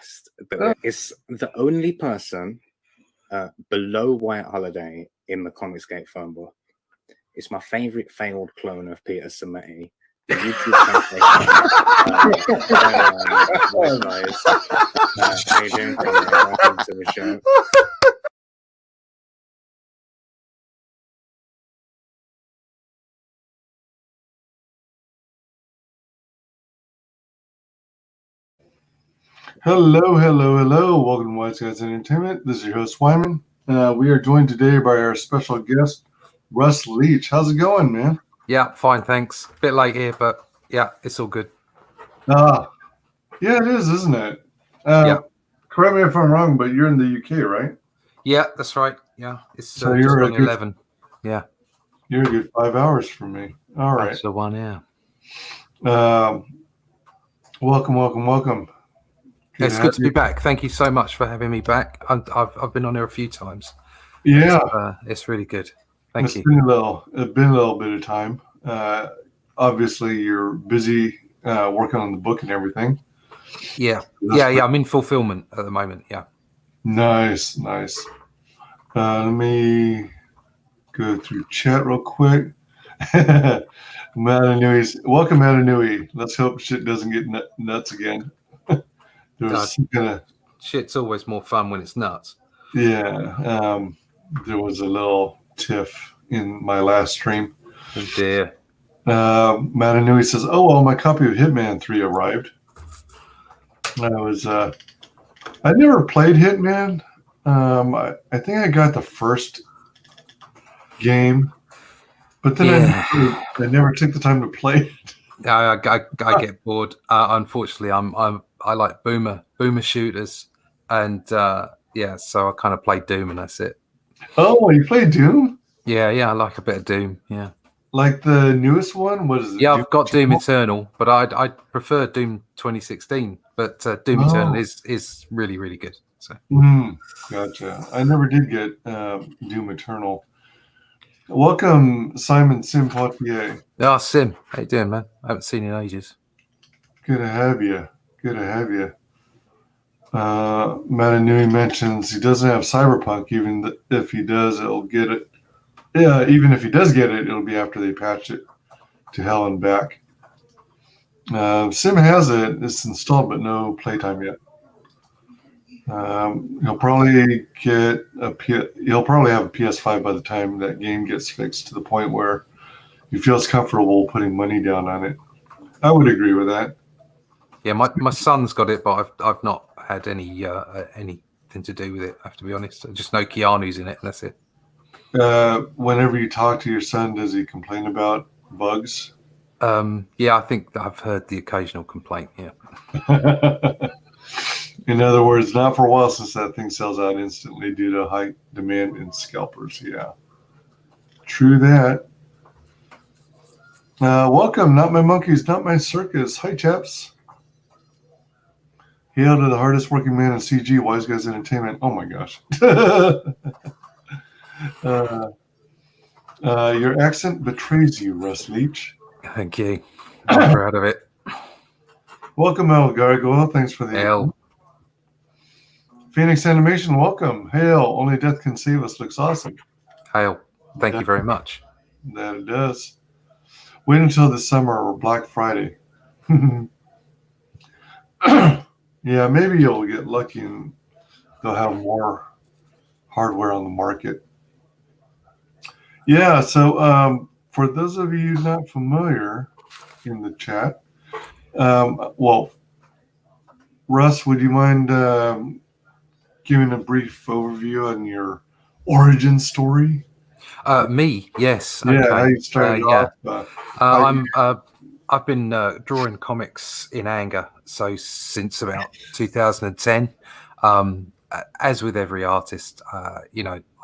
guest that is the only person below White Holiday in the Comicsgate phone book. It's my favorite failed clone of Peter Sameti. The YouTube guys. How you doing, Conrad? Welcome to the show. Hello, hello, hello. Welcome to WyzGyz Entertainment. This is your host, Wyman. We are joined today by our special guest, Russ Leach. How's it going, man? Yeah, fine, thanks. Bit late here, but yeah, it's all good. Yeah, it is, isn't it? Yeah. Correct me if I'm wrong, but you're in the UK, right? Yeah, that's right. Yeah, it's so just you're on 11. Yeah. You're a good 5 hours from me. All right. That's the one, yeah. Welcome. It's good to be back. Thank you so much for having me back. I've been on here a few times. Yeah, it's really good. Thank you. It's been a little bit of time. Obviously, you're busy working on the book and everything. Yeah. I'm in fulfillment at the moment. Yeah. Nice. Let me go through chat real quick. Matanui's welcome, Matanui. Let's hope shit doesn't get nuts again. Shit's always more fun when it's nuts. Yeah, there was a little tiff in my last stream. Oh dear. Matanui says, "Oh well, my copy of Hitman 3 arrived." I never played Hitman. I think I got the first game, but then I never took the time to play it. I get bored. Unfortunately, I like boomer shooters, and so I kind of play Doom, and that's it. Oh, you play Doom? Yeah, I like a bit of Doom. Yeah, like the newest one. What is it? Yeah, I've got Doom Eternal, but I prefer Doom 2016. But Doom Eternal is really, really good. So gotcha. I never did get Doom Eternal. Welcome, Simon Sim Poitier. Oh, Sim, how you doing, man? I haven't seen you in ages. Good to have you. Matanui mentions he doesn't have Cyberpunk. Even if he does, it'll get it. Yeah, even if he does get it, it'll be after they patch it to hell and back. Sim has it. It's installed, but no playtime yet. He'll probably have a PS5 by the time that game gets fixed to the point where he feels comfortable putting money down on it. I would agree with that. Yeah, my son's got it, but I've not had anything to do with it. I have to be honest. I just know Keanu's in it, and that's it. Whenever you talk to your son, does he complain about bugs? Yeah, I think I've heard the occasional complaint. Yeah. In other words, not for a while since that thing sells out instantly due to high demand in scalpers. Yeah, true that. Welcome, not my monkeys, not my circus. Hi, chaps. Hail to the hardest working man in CG, WyzGyz Entertainment. Oh my gosh. Your accent betrays you, Russ Leach. Thank you. I'm proud of it. Welcome, El Gargoyle. Thanks for the Hail. Phoenix Animation, welcome. Hail, Only Death Can Save Us looks awesome. Hail. Thank you very much. That it does. Wait until the summer or Black Friday. Yeah, maybe you'll get lucky and they'll have more hardware on the market. Yeah, so for those of you not familiar in the chat, Russ, would you mind giving a brief overview on your origin story? Me, yes. Yeah, okay. how you started off. I've been drawing comics in anger, so since about 2010. As with every artist, I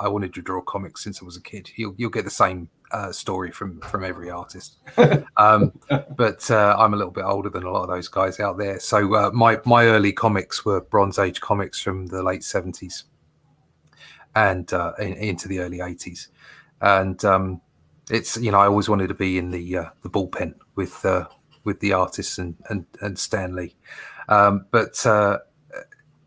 wanted to draw comics since I was a kid. You'll get the same story from every artist. But I'm a little bit older than a lot of those guys out there. So my early comics were Bronze Age comics from the late 70s and into the early 80s. And it's, I always wanted to be in the bullpen with the artists and Stan Lee. But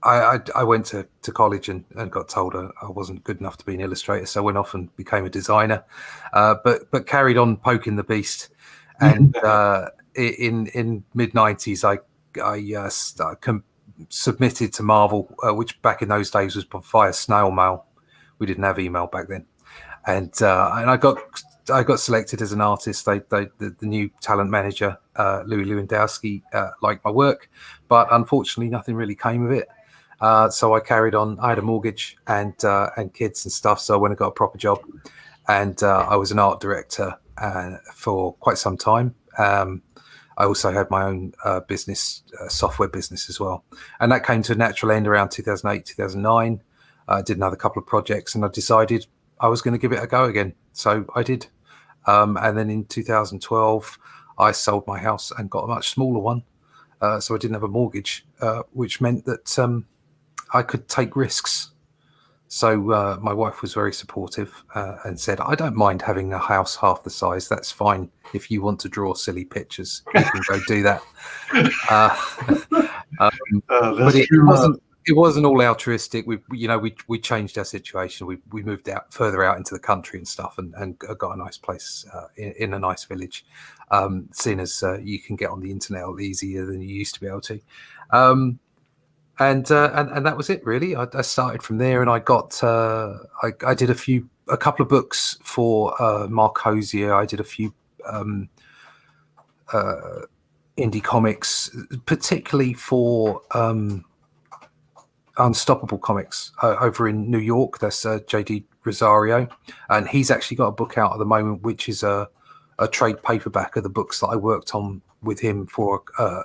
I went to college and got told I wasn't good enough to be an illustrator, so I went off and became a designer, but carried on poking the beast. And in mid-90s, I submitted to Marvel, which back in those days was via snail mail. We didn't have email back then, and I got selected as an artist. The new talent manager, Louis Lewandowski, liked my work, but unfortunately, nothing really came of it. So I carried on. I had a mortgage and kids and stuff, so I went and got a proper job, and I was an art director for quite some time. I also had my own business, software business as well, and that came to a natural end around 2008, 2009. I did another couple of projects, and I decided I was going to give it a go again. So I did. And then in 2012, I sold my house and got a much smaller one. So I didn't have a mortgage, which meant that I could take risks. So my wife was very supportive and said, I don't mind having a house half the size. That's fine. If you want to draw silly pictures, you can go do that. But it wasn't all altruistic. We changed our situation. We moved out further out into the country and stuff, and got a nice place in a nice village. Seeing as you can get on the internet a lot easier than you used to be able to. And that was it really. I started from there, and I got I did a couple of books for Mark Hosier. I did a few indie comics, particularly for Unstoppable Comics over in New York. That's JD Rosario, and he's actually got a book out at the moment, which is a trade paperback of the books that I worked on with him for a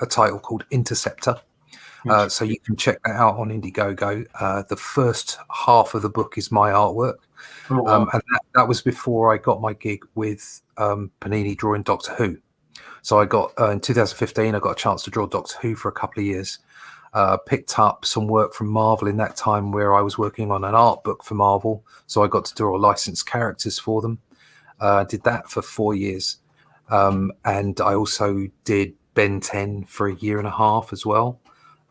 title called Interceptor. So you can check that out on Indiegogo. The first half of the book is my artwork. Oh, wow. And that was before I got my gig with Panini drawing Doctor Who. So I got, in 2015, I got a chance to draw Doctor Who for a couple of years. Picked up some work from Marvel in that time where I was working on an art book for Marvel. So I got to draw licensed characters for them. Did that for 4 years. And I also did Ben 10 for a year and a half as well.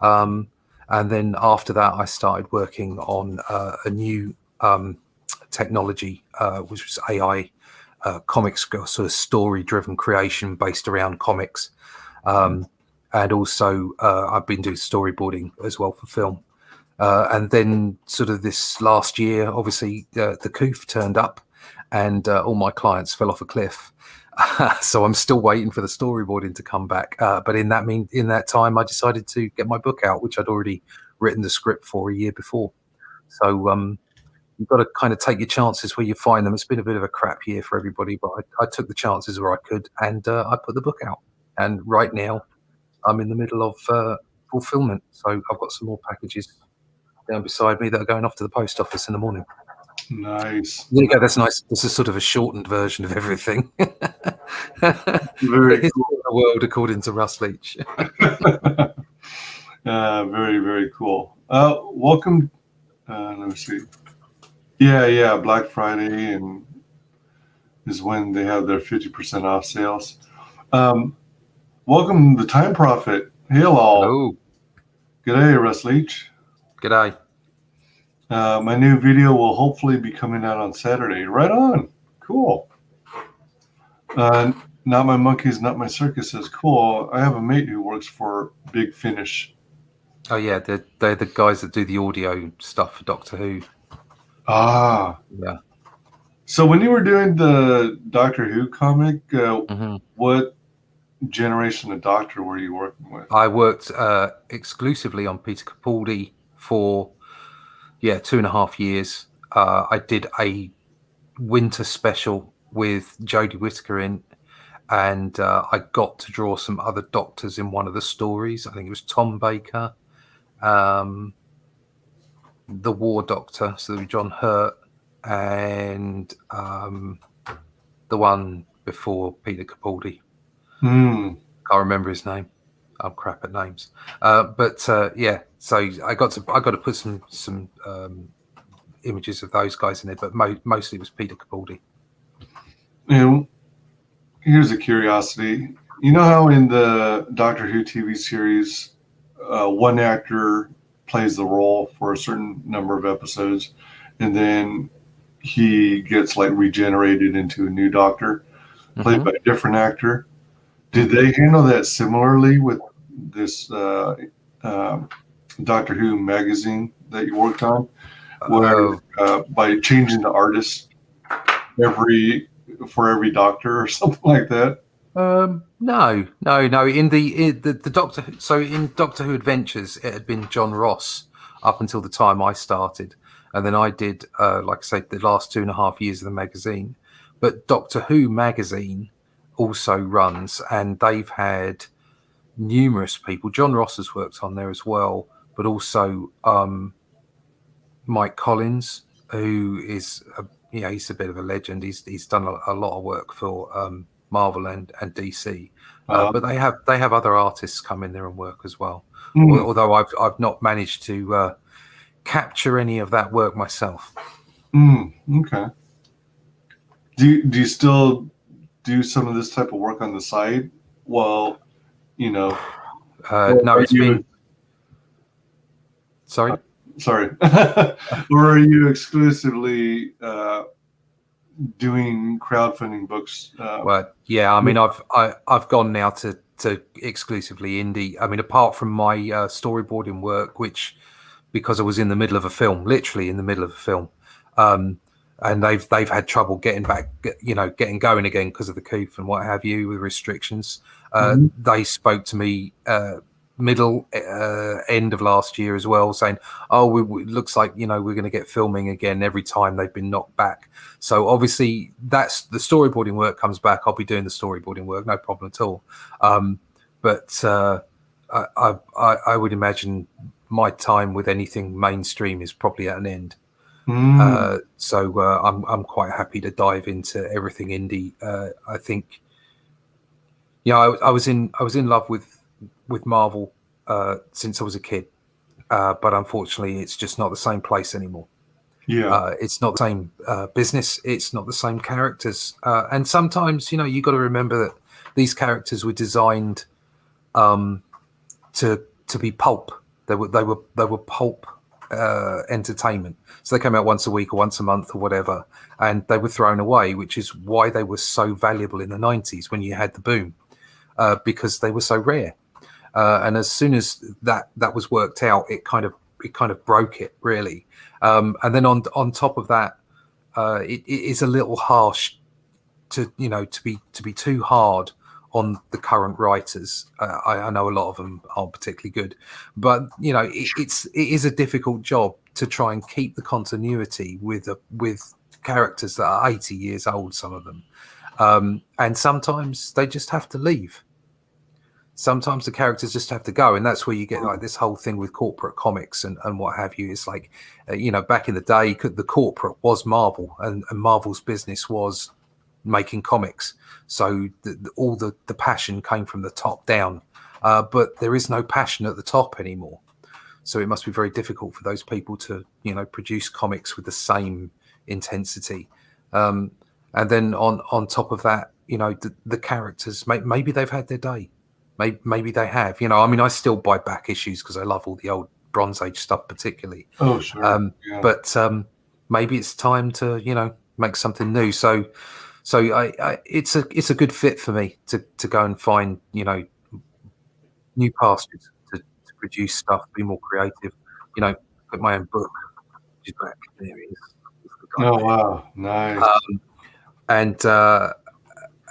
And then after that, I started working on a new technology, which was AI comics, sort of story-driven creation based around comics. And also, I've been doing storyboarding as well for film. And then sort of this last year, obviously, the coof turned up and all my clients fell off a cliff. So I'm still waiting for the storyboarding to come back. But in that time, I decided to get my book out, which I'd already written the script for a year before. So you've got to kind of take your chances where you find them. It's been a bit of a crap year for everybody, but I took the chances where I could, and I put the book out. And right now, I'm in the middle of fulfillment. So I've got some more packages down beside me that are going off to the post office in the morning. Nice. There you go. That's nice. This is sort of a shortened version of everything. Very the cool. the world according to Russ Leach. Very, very cool. Welcome. Let me see. Yeah. Black Friday and is when they have their 50% off sales. Welcome to Time Prophet. Hail all. Oh, G'day, Russ Leach. g'day. My new video will hopefully be coming out on Saturday. Right on. Cool. Not My Monkeys, Not My Circus says, cool. I have a mate who works for Big Finish. Oh yeah, they're the guys that do the audio stuff for Doctor Who. Ah. Yeah. So when you were doing the Doctor Who comic, what generation of Doctor were you working with? I worked exclusively on Peter Capaldi for 2.5 years. I did a winter special with Jodie Whittaker in, and I got to draw some other Doctors in one of the stories. I think it was Tom Baker, the War Doctor, so there was John Hurt, and the one before Peter Capaldi. Can't remember his name. I'm crap at names. So I got to put some images of those guys in there, but mostly it was Peter Capaldi. Here's a curiosity. You know how in the Doctor Who TV series, one actor plays the role for a certain number of episodes, and then he gets like regenerated into a new Doctor, played by a different actor. Did they handle that similarly with this Doctor Who magazine that you worked on, where by changing the artist for every Doctor or something like that? No. In the Doctor, so in Doctor Who Adventures, it had been John Ross up until the time I started, and then I did, like I said, the last 2.5 years of the magazine. But Doctor Who magazine also runs, and they've had numerous people. John Ross has worked on there as well, but also Mike Collins, who is he's a bit of a legend. He's done a lot of work for Marvel and DC, but they have other artists come in there and work as well. Although I've not managed to capture any of that work myself. Okay. Do you still do some of this type of work on the side? Well, no, it's been. Sorry. Or are you exclusively doing crowdfunding books? Well, yeah. I mean, I've gone now to exclusively indie. I mean, apart from my storyboarding work, which because I was in the middle of a film, literally in the middle of a film, and they've had trouble getting going again because of the coup and what have you with restrictions. They spoke to me middle end of last year as well, saying, "Oh, it looks like we're going to get filming again." Every time they've been knocked back. So obviously, that's the storyboarding work comes back. I'll be doing the storyboarding work, no problem at all. But I would imagine my time with anything mainstream is probably at an end. So I'm quite happy to dive into everything indie. I think, I was in love with Marvel since I was a kid, but unfortunately, it's just not the same place anymore. Yeah, it's not the same business. It's not the same characters, and sometimes you got to remember that these characters were designed to be pulp. They were pulp entertainment. So they came out once a week or once a month or whatever, and they were thrown away, which is why they were so valuable in the 90s when you had the boom, because they were so rare. And as soon as that was worked out, it kind of broke it really. And then on top of that, it is a little harsh to be too hard on the current writers. I know a lot of them aren't particularly good, but it is a difficult job to try and keep the continuity with characters that are 80 years old, some of them, and sometimes they just have to leave. Sometimes the characters just have to go, and that's where you get like this whole thing with corporate comics and what have you. It's like, back in the day, the corporate was Marvel, and Marvel's business was making comics. So all the passion came from the top down, but there is no passion at the top anymore. So it must be very difficult for those people to, produce comics with the same intensity. And then on top of that, the characters, maybe they've had their day. Maybe they have. I still buy back issues because I love all the old Bronze Age stuff, particularly. Oh, sure. Yeah. But maybe it's time to, make something new. So it's a good fit for me to go and find, new pastures to produce stuff, be more creative, put my own book. There it is. Oh, wow. Nice.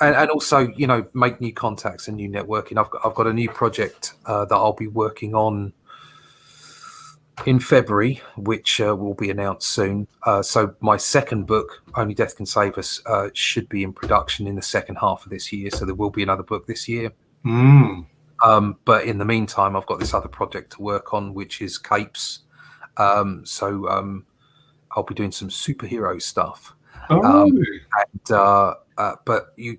And also, make new contacts and new networking. I've got a new project that I'll be working on in February, which will be announced soon. So my second book, Only Death Can Save Us, should be in production in the second half of this year. So there will be another book this year. But in the meantime, I've got this other project to work on, which is capes. So I'll be doing some superhero stuff. Oh, really? But the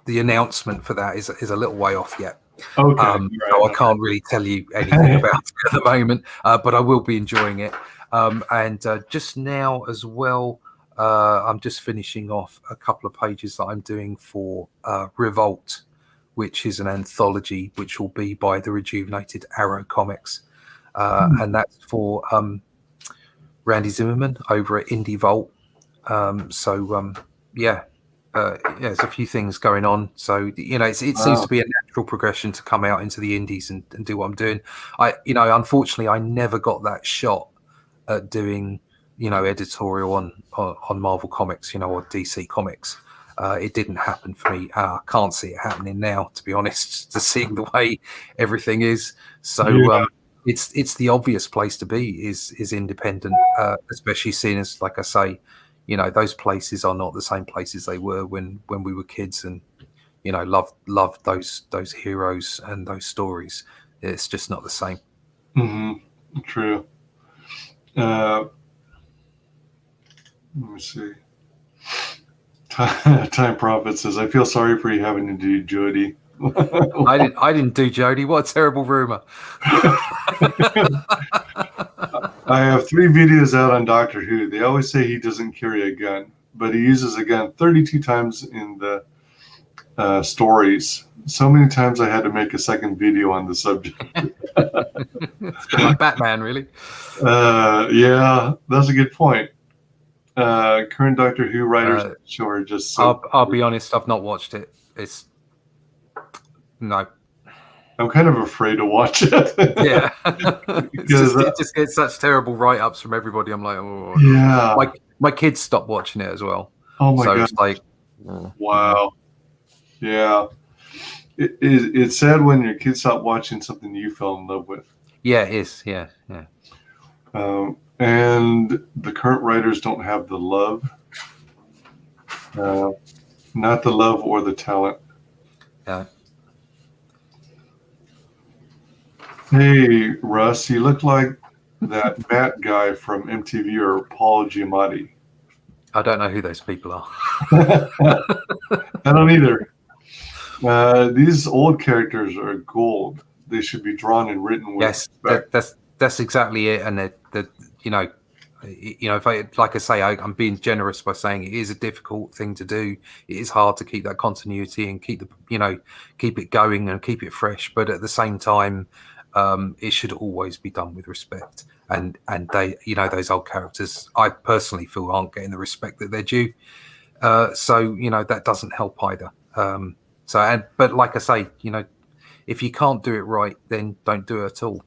announcement for that is a little way off yet. Okay. So I can't really tell you anything about it at the moment, but I will be enjoying it. And just now as well, I'm just finishing off a couple of pages that I'm doing for Revolt, which is an anthology which will be by the rejuvenated Arrow Comics, and that's for Randy Zimmerman over at Indie Vault. There's a few things going on. So it seems to be a natural progression to come out into the indies and do what I'm doing. Unfortunately, I never got that shot at doing editorial on Marvel Comics, or DC Comics. It didn't happen for me. I can't see it happening now, to be honest, to seeing the way everything is. So it's the obvious place to be is independent, especially seeing as, like I say, those places are not the same places they were when we were kids, and loved those heroes and those stories. It's just not the same. Mm-hmm. True. Let me see. Time Prophet says, I feel sorry for you having to do Jody. I didn't do Jody. What a terrible rumor. I have 3 videos out on Doctor Who. They always say he doesn't carry a gun, but he uses a gun 32 times in the stories. So many times I had to make a second video on the subject. Like Batman, really? Yeah, that's a good point. Current Doctor Who writers are just so... I'll be honest, I've not watched it. No. I'm kind of afraid to watch it. Yeah. It just gets such terrible write-ups from everybody. I'm like, oh. Yeah. My kids stopped watching it as well. Oh my God. It's like... Wow. Yeah. It's sad when your kids stop watching something you fell in love with. Yeah, it is. Yeah. And the current writers don't have the love. Not the love or the talent. Yeah. Hey, Russ, you look like that Matt guy from MTV or Paul Giamatti. I don't know who those people are. I don't either. These old characters are gold. They should be drawn and written with respect. That's exactly it. And if I'm being generous by saying it is a difficult thing to do. It is hard to keep that continuity and keep it going and keep it fresh. But at the same time, it should always be done with respect. And they, those old characters, I personally feel aren't getting the respect that they're due. So that doesn't help either. But like I say, if you can't do it right, then don't do it at all.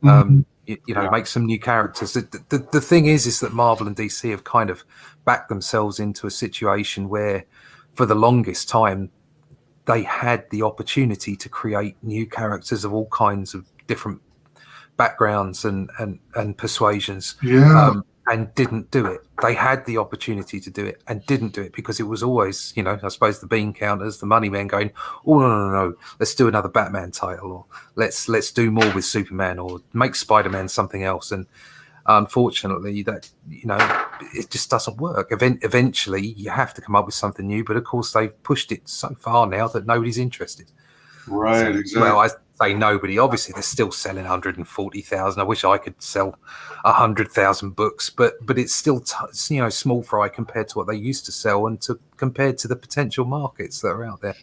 Make some new characters. The thing is that Marvel and DC have kind of backed themselves into a situation where, for the longest time, they had the opportunity to create new characters of all kinds of different backgrounds and persuasions. And didn't do it. They had the opportunity to do it and didn't do it because it was always, I suppose, the bean counters, the money men going, oh, no, let's do another Batman title, or let's do more with Superman, or make Spider-Man something else. And unfortunately, that it just doesn't work. Eventually, you have to come up with something new. But of course, they've pushed it so far now that nobody's interested. Right, exactly. Well, I say nobody. Obviously, they're still selling 140,000. I wish I could sell 100,000 books, but it's still small fry compared to what they used to sell and compared to the potential markets that are out there.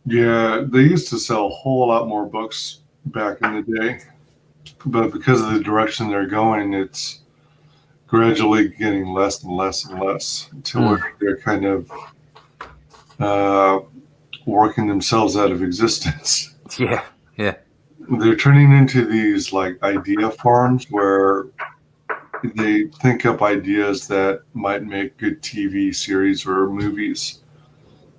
Yeah, they used to sell a whole lot more books back in the day, but because of the direction they're going, it's gradually getting less and less and less until they're kind of working themselves out of existence. Yeah. They're turning into these like idea farms where they think up ideas that might make good TV series or movies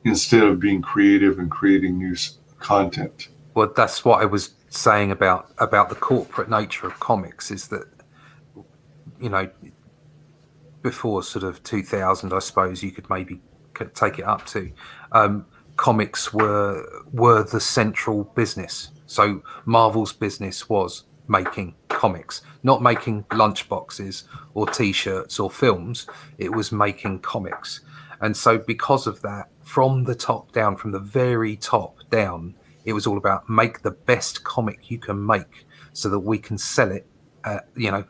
instead of being creative and creating new content. Well, that's what I was saying about the corporate nature of comics, is that, before sort of 2000, I suppose you could maybe take it up to, comics were the central business. So Marvel's business was making comics, not making lunchboxes or T-shirts or films. It was making comics. And so because of that, from the top down, from the very top down, it was all about make the best comic you can make so that we can sell it,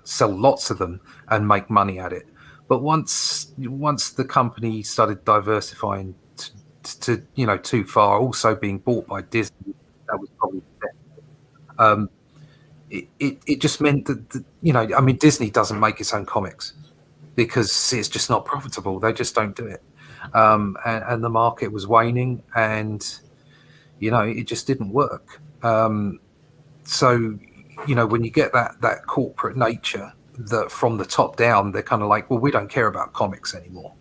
sell lots of them and make money at it. But once the company started diversifying too far. Also being bought by Disney, that was probably it just meant that Disney doesn't make its own comics because it's just not profitable. They just don't do it, and the market was waning, and it just didn't work. So when you get that corporate nature, that from the top down, they're kind of like, well, we don't care about comics anymore.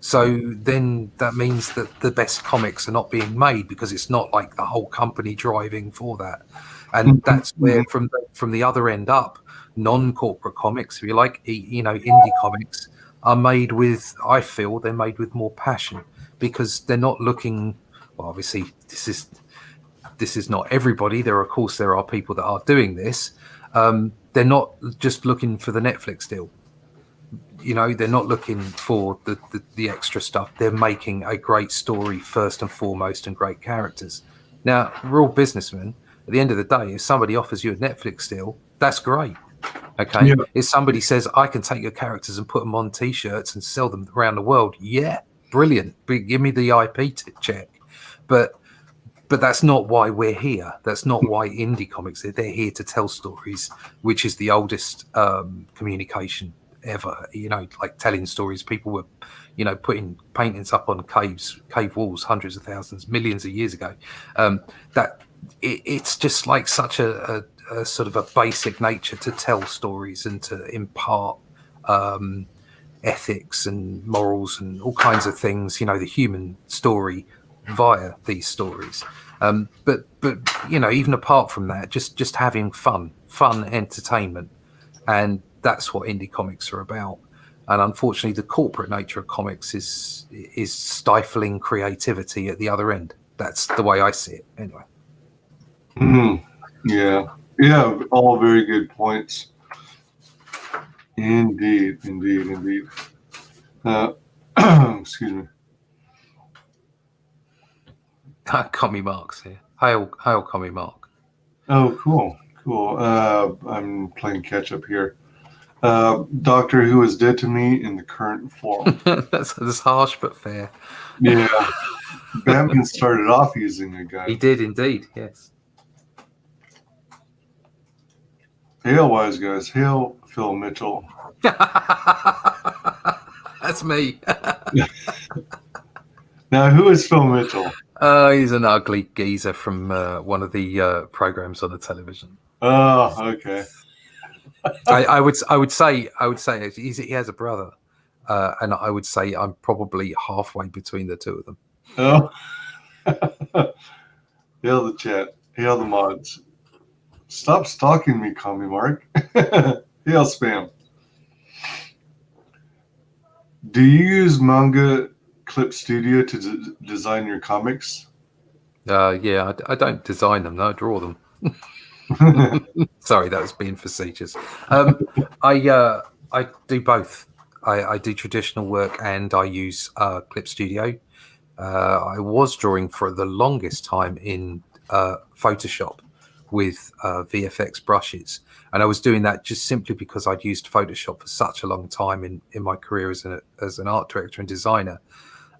So then that means that the best comics are not being made because it's not like the whole company driving for that. And that's where from the other end up, non-corporate comics, if you like, indie comics are made with, I feel they're made with more passion, because they're not looking, well, obviously this is not everybody. There are people that are doing this. They're not just looking for the Netflix deal. They're not looking for the extra stuff. They're making a great story first and foremost, and great characters. Now, we're all businessmen. At the end of the day, if somebody offers you a Netflix deal, that's great. Okay. Yeah. If somebody says, I can take your characters and put them on T-shirts and sell them around the world, yeah, brilliant. Give me the IP check. But that's not why we're here. That's not why indie comics, they're here to tell stories, which is the oldest communication ever. Like telling stories. People were, putting paintings up on cave walls hundreds of thousands, millions of years ago. It's just like such a sort of a basic nature to tell stories and to impart ethics and morals and all kinds of things, the human story via these stories. But even apart from that, just having fun entertainment, and that's what indie comics are about. And unfortunately, the corporate nature of comics is stifling creativity at the other end. That's the way I see it, anyway. Yeah, all very good points. Indeed. Excuse me. Commie Mark's here. Hail, Commie Mark. Oh, cool. I'm playing catch up here. Doctor Who is dead to me in the current form. That's harsh but fair. Yeah. Batman started off using a gun. He did indeed, yes. Hail, WyzGyz. Hail, Phil Mitchell. That's me. Now, who is Phil Mitchell? He's an ugly geezer from one of the programs on the television. Oh, okay. I would say he has a brother, and I would say I'm probably halfway between the two of them. Oh. Hail the chat. Hail the mods. Stop stalking me, Commie Mark. Hail spam. Do you use Manga Clip Studio to design your comics? Yeah, I don't design them. No, I draw them. Sorry, that was being facetious. I do both. I do traditional work and I use Clip Studio. I was drawing for the longest time in Photoshop with VFX brushes, and I was doing that just simply because I'd used Photoshop for such a long time in my career as an art director and designer,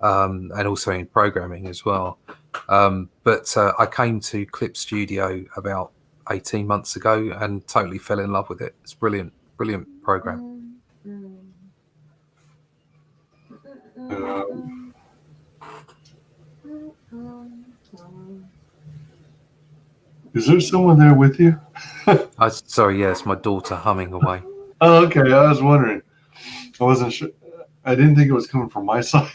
and also in programming as well. But I came to Clip Studio about 18 months ago and totally fell in love with it. It's brilliant program. Is there someone there with you? Sorry, yes, my daughter humming away. Oh, okay. I was wondering. I wasn't sure. I didn't think it was coming from my side.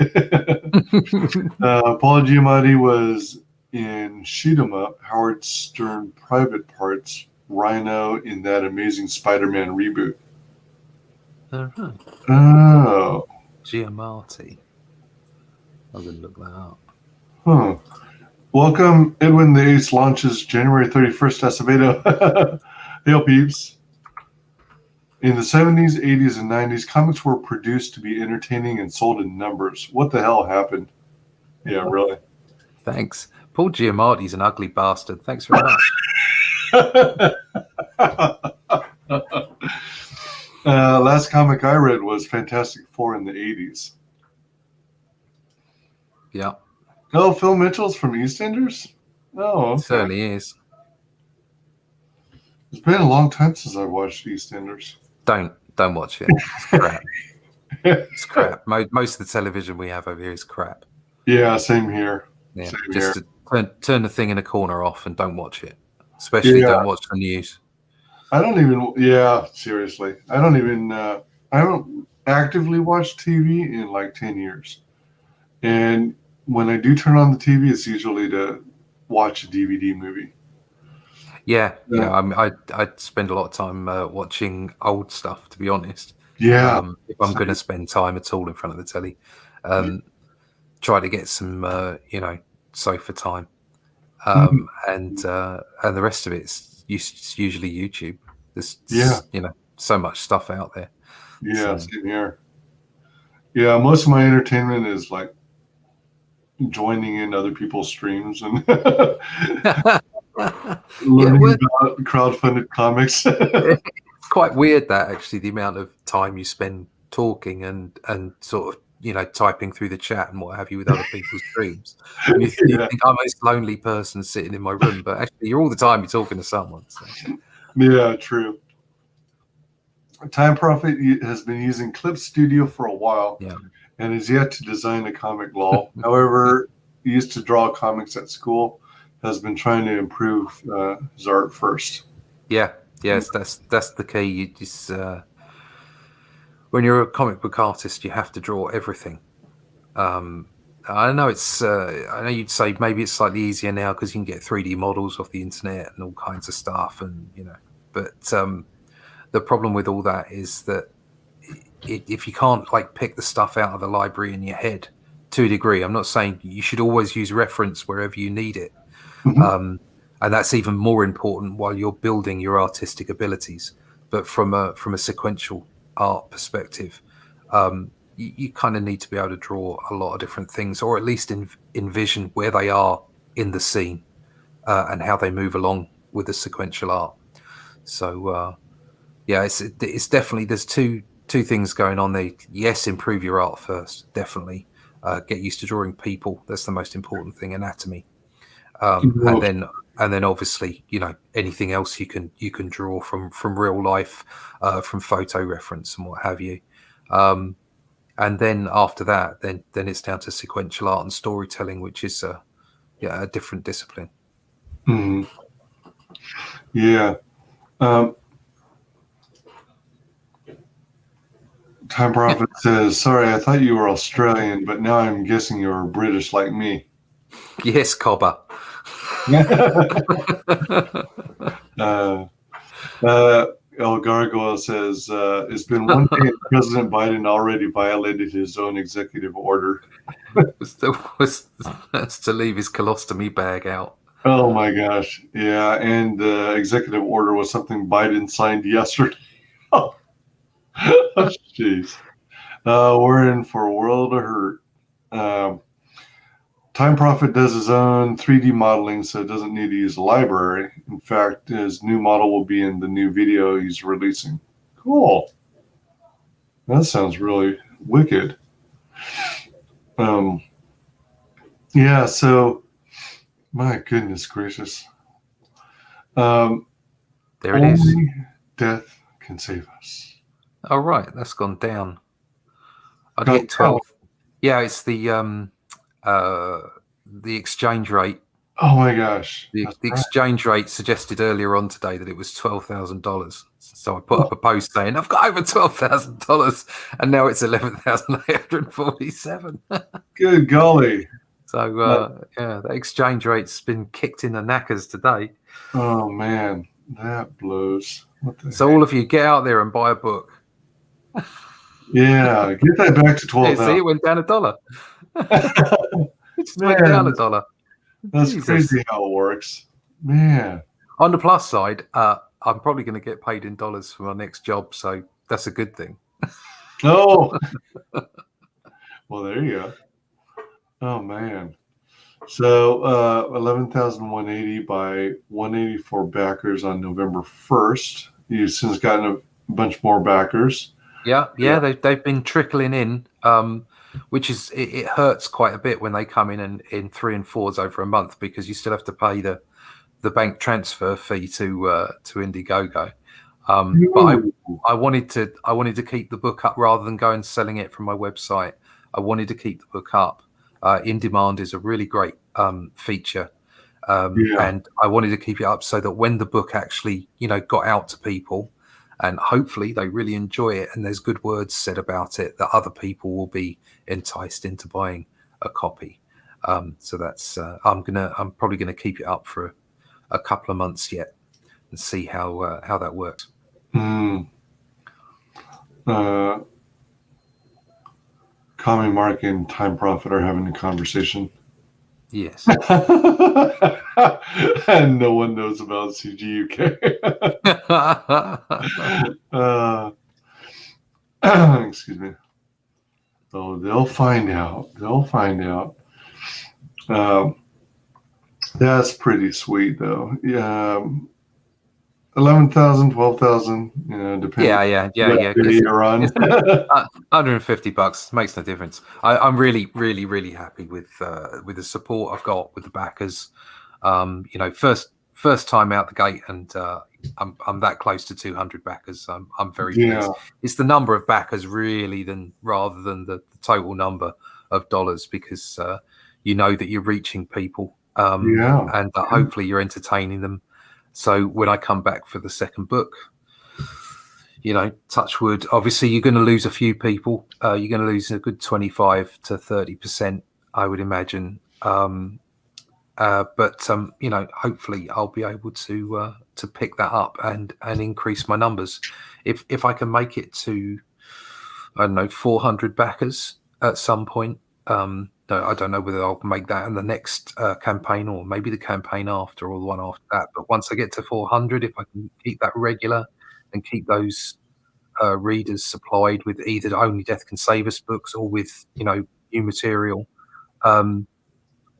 Paul Giamatti was in Shoot 'em Up, Howard Stern Private Parts, Rhino in that Amazing Spider-Man reboot. Oh. Giamatti. I'm going to look that up. Huh. Welcome, Edwin the Ace launches January 31st, Acevedo. Hail, peeps. In the 70s, 80s, and 90s, comics were produced to be entertaining and sold in numbers. What the hell happened? Yeah, really. Thanks. Paul Giamatti's an ugly bastard. Thanks very much. Last comic I read was Fantastic Four in the 80s. Yeah. Oh, Phil Mitchell's from EastEnders? Oh, okay. Certainly is. It's been a long time since I watched EastEnders. Don't watch it. It's crap. It's crap. Most of the television we have over here is crap. Yeah, same here. Yeah, Same just here. turn the thing in a corner off and don't watch it. Especially don't watch the news. I don't even. Yeah, seriously, I don't even. I don't actively watch TV in like 10 years, and when I do turn on the TV, it's usually to watch a DVD movie. Yeah. I mean, I spend a lot of time watching old stuff, to be honest. Yeah. If I'm going to spend time at all in front of the telly, try to get some, sofa time, and the rest of it's usually YouTube. There's so much stuff out there. Yeah, same here. Yeah, most of my entertainment is like joining in other people's streams and learning about crowdfunded comics. It's quite weird that actually the amount of time you spend talking and sort of typing through the chat and what have you with other people's streams. You think I'm the most lonely person sitting in my room, but actually all the time you're talking to someone. So. Yeah, true. Time Prophet has been using Clip Studio for a while and is yet to design a comic lol. However, he used to draw comics at school, has been trying to improve his art first. Yes, that's the key. You just when you're a comic book artist, you have to draw everything. I know I know you'd say maybe it's slightly easier now because you can get 3D models off the internet and all kinds of stuff, and but the problem with all that is that if you can't like pick the stuff out of the library in your head to a degree, I'm not saying you should always use reference wherever you need it. And that's even more important while you're building your artistic abilities. But from a sequential art perspective, you kind of need to be able to draw a lot of different things, or at least envision where they are in the scene and how they move along with the sequential art. So it's definitely, there's two things going on there. Yes, improve your art first, definitely. Get used to drawing people. That's the most important thing. Anatomy. And then obviously, anything else you can draw from real life, from photo reference and what have you. And then after that, then it's down to sequential art and storytelling, which is a different discipline. Mm-hmm. Yeah. Time Prophet says, "Sorry, I thought you were Australian, but now I'm guessing you're British like me." Yes, Cobber. El Gargoyle says, "It's been one day and President Biden already violated his own executive order." was to leave his colostomy bag out. Oh my gosh. Yeah, and the executive order was something Biden signed yesterday. Oh, jeez. We're in for a world of hurt. Time Prophet does his own 3D modeling, so it doesn't need to use a library. In fact, his new model will be in the new video he's releasing. Cool. That sounds really wicked. Yeah, so my goodness gracious. There it is. Only death can save us. Oh, right. That's gone down. I'd get 12. Yeah, it's the exchange rate. Oh my gosh. The exchange rate suggested earlier on today that it was $12,000. So I put up a post saying, I've got over $12,000, and now it's 11,847. Good golly. So, the exchange rate's been kicked in the knackers today. Oh, man. That blows. So all of you, get out there and buy a book. Yeah, get that back to 12,000. See, it went down $1. It just went down $1. That's crazy how it works. Man. On the plus side, I'm probably going to get paid in dollars for my next job, so that's a good thing. Oh. Well, there you go. Oh, man. So 11,180 by 184 backers on November 1st. You've since gotten a bunch more backers. Yeah, they've been trickling in. which is it hurts quite a bit when they come in 3 and 4s over a month, because you still have to pay the bank transfer fee to Indiegogo. But I wanted to keep the book up rather than go and selling it from my website. I wanted to keep the book up. In demand is a really great feature. And I wanted to keep it up so that when the book actually, got out to people, and hopefully they really enjoy it and there's good words said about it, that other people will be enticed into buying a copy. So that's I'm probably gonna keep it up for a couple of months yet and see how that works. Commie Mark and Time Prophet are having a conversation. Yes. And no one knows about CGUK. Excuse me. Oh, they'll find out. That's pretty sweet, though. Yeah. 11,000, 12,000, depending. Yeah. You're on. $150 makes no difference. I'm really, really, really happy with the support I've got with the backers. First time out the gate, and I'm that close to 200 backers. I'm very pleased. It's the number of backers really rather than the total number of dollars, because that you're reaching people, and hopefully you're entertaining them. So when I come back for the second book, touch wood, obviously you're going to lose a few people. You're going to lose a good 25 to 30%, I would imagine. But hopefully I'll be able to pick that up and increase my numbers. If I can make it to, 400 backers at some point. No, I don't know whether I'll make that in the next campaign, or maybe the campaign after, or the one after that. But once I get to 400, if I can keep that regular and keep those readers supplied with either Only Death Can Save Us books or with new material, then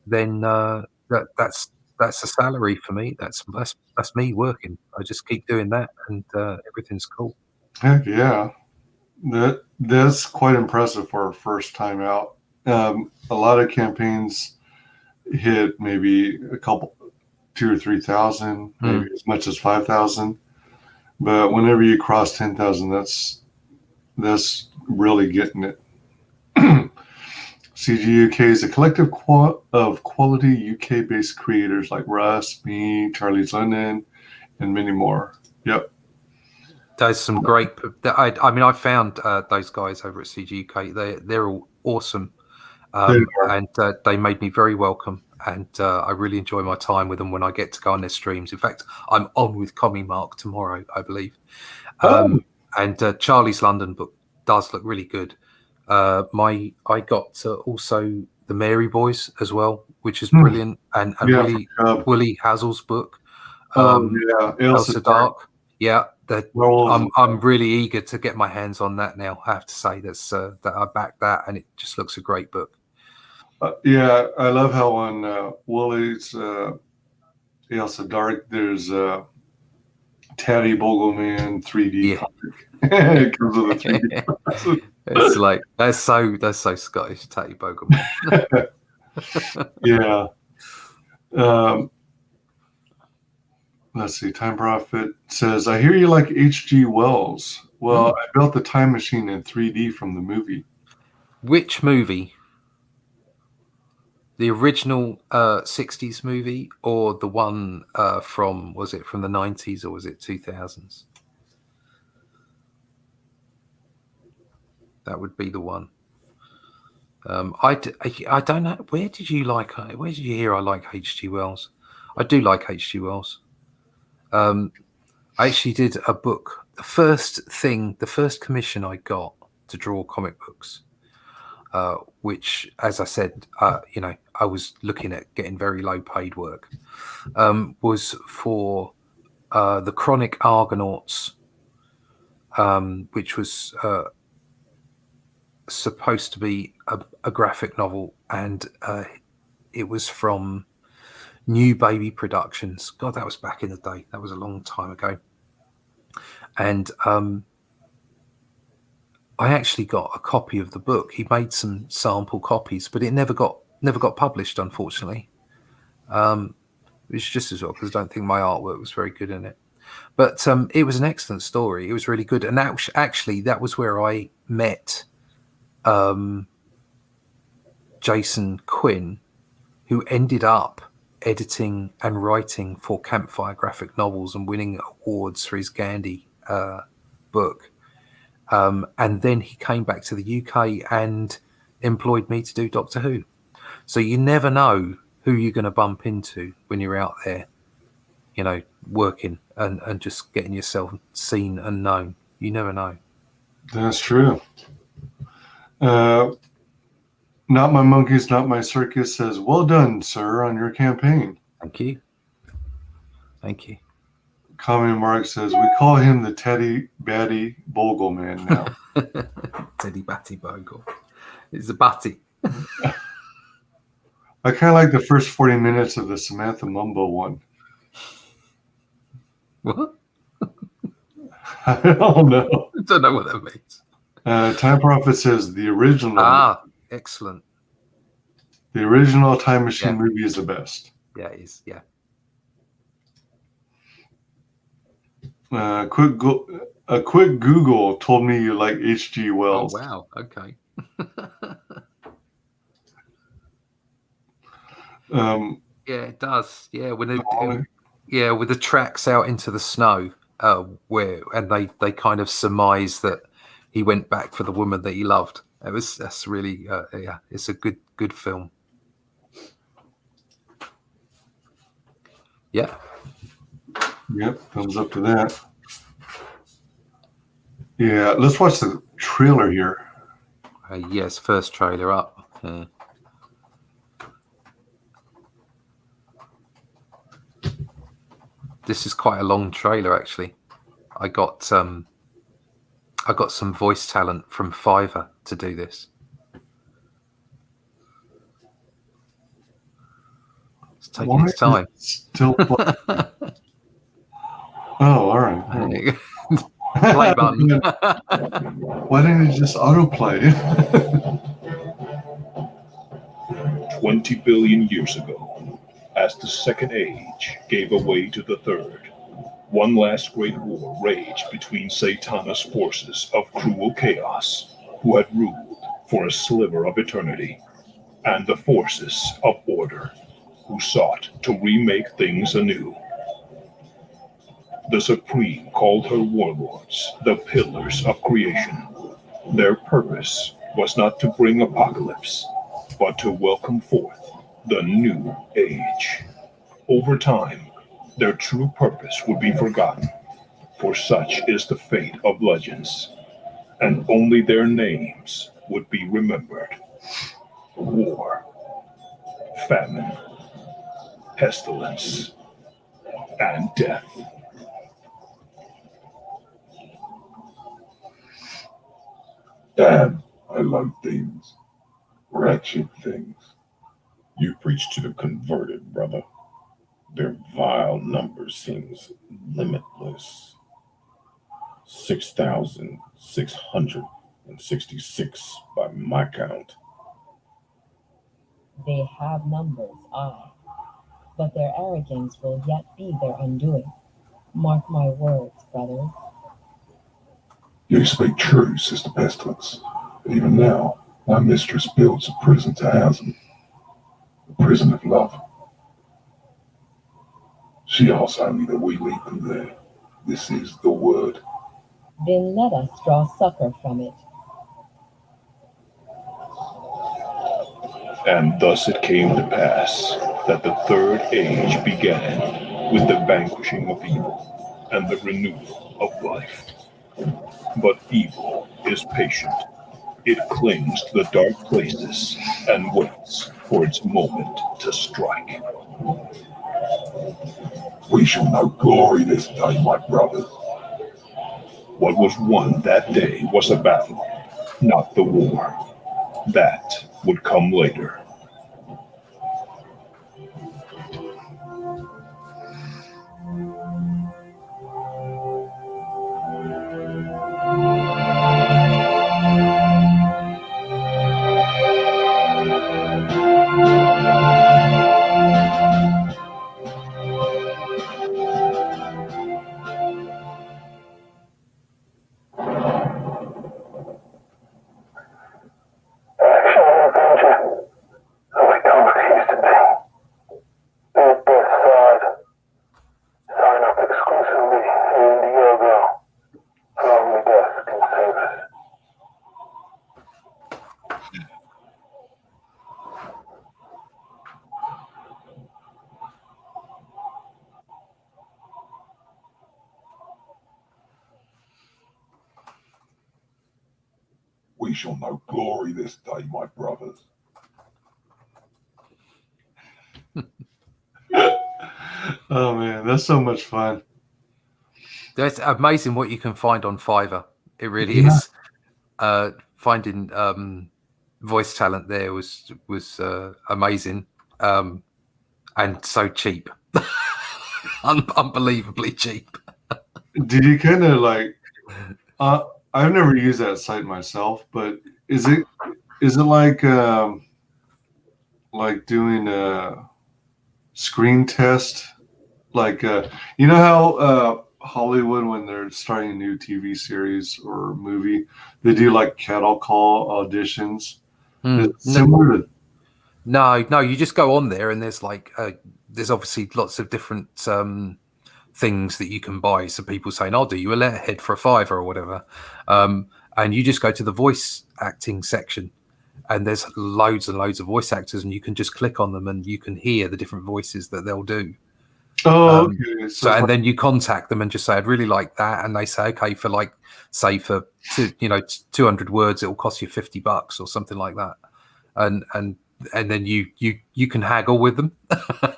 that's a salary for me. That's me working. I just keep doing that, and everything's cool. Heck yeah, that's quite impressive for a first time out. A lot of campaigns hit maybe a couple, 2,000 or 3,000, maybe as much as 5,000. But whenever you cross 10,000, that's really getting it. CGUK is a collective of quality UK-based creators like Russ, me, Charlie's London, and many more. Yep. There's some great. I found those guys over at CGUK. They're all awesome. And they made me very welcome, and I really enjoy my time with them when I get to go on their streams. In fact, I'm on with Commie Mark tomorrow, I believe. And Charlie's London book does look really good. I got also the Mary Boys as well, which is brilliant, and really Willie Hazel's book. Elsa Dark. Yeah, I'm really eager to get my hands on that now. I have to say that I backed that, and it just looks a great book. I love how on Willie's Elsa Dark, there's Taddy Bogleman 3D comic. It comes with a 3D. It's like that's so Scottish, Taddy Bogleman. Yeah. Let's see. Time Prophet says, "I hear you like H.G. Wells. Well, I built the time machine in 3D from the movie." Which movie? The original 60s movie, or the one from the 90s, or was it 2000s? That would be the one. I don't know. Where did you hear I like H.G. Wells? I do like H.G. Wells. I actually did a book. The first commission I got to draw comic books, which, as I said, I was looking at getting very low paid work, was for the Chronic Argonauts, which was supposed to be a graphic novel, and it was from New Baby Productions. God, that was back in the day. That was a long time ago. And I actually got a copy of the book. He made some sample copies, but it never got published, unfortunately. Which is just as well, because I don't think my artwork was very good in it. But it was an excellent story. It was really good. And actually, that was where I met Jason Quinn, who ended up editing and writing for Campfire graphic novels and winning awards for his Gandhi book. And then he came back to the UK and employed me to do Doctor Who. So you never know who you're going to bump into when you're out there, you know, working and just getting yourself seen and known. You never know. That's true. Not My Monkeys, Not My Circus says, well done, sir, on your campaign. Thank you. Thank you. Common Mark says, we call him the Teddy Batty Bogle Man now. Teddy Batty Bogle. It's a batty. I kind of like the first 40 minutes of the Samantha Mumbo one. What? I don't know. I don't know what that means. Time Prophet says, the original. Ah, excellent. The original Time Machine movie is the best. Yeah, it is. Yeah. A quick Google told me you like H.G. Wells. Oh, wow. Okay. Yeah, it does. Yeah, when with the tracks out into the snow, they kind of surmise that he went back for the woman that he loved. That's really it's a good film. Yeah. Yep, thumbs up to that. Yeah, let's watch the trailer here. Yes, first trailer up. This is quite a long trailer, actually. I got some voice talent from Fiverr to do this. It's taking its time. Still oh, all right. Play button. Why didn't it just autoplay? 20 billion years ago, as the second age gave way to the third, one last great war raged between Satana's forces of cruel chaos, who had ruled for a sliver of eternity, and the forces of order, who sought to remake things anew. The Supreme called her warlords the Pillars of Creation. Their purpose was not to bring apocalypse, but to welcome forth the new age. Over time, their true purpose would be forgotten, for such is the fate of legends, and only their names would be remembered. War, famine, pestilence, and death. Dad, I like things. Ratchet things. You preach to the converted, brother. Their vile number seems limitless. 6,666 by my count. They have numbers, aye, but their arrogance will yet be their undoing. Mark my words, brother. You speak true, Sister Pestilence. Even now, my mistress builds a prison to house me. A prison of love. She also knew that we lead them there. This is the word. Then let us draw succor from it. And thus it came to pass that the third age began with the vanquishing of evil and the renewal of life. But evil is patient. It clings to the dark places and waits for its moment to strike. We shall know glory this day, my brother. What was won that day was a battle, not the war. That would come later. We shall know glory this day, my brothers. Oh man, that's so much fun. It's amazing what you can find on Fiverr. It really Yeah. is. Finding voice talent there was amazing, and so cheap, unbelievably cheap. Did you kind of like? I've never used that site myself, but is it like doing a screen test? Like you know how Hollywood, when they're starting a new TV series or movie, they do like cattle call auditions. Is it similar to? No, you just go on there and there's like there's obviously lots of different things that you can buy. So people saying, I'll do you a letterhead for $5 or whatever. And you just go to the voice acting section and there's loads and loads of voice actors and you can just click on them and you can hear the different voices that they'll do. Oh, okay. So and then you contact them and just say, I'd really like that. And they say, okay, for like, say for 200 words, it will cost you $50 or something like that. And then you can haggle with them,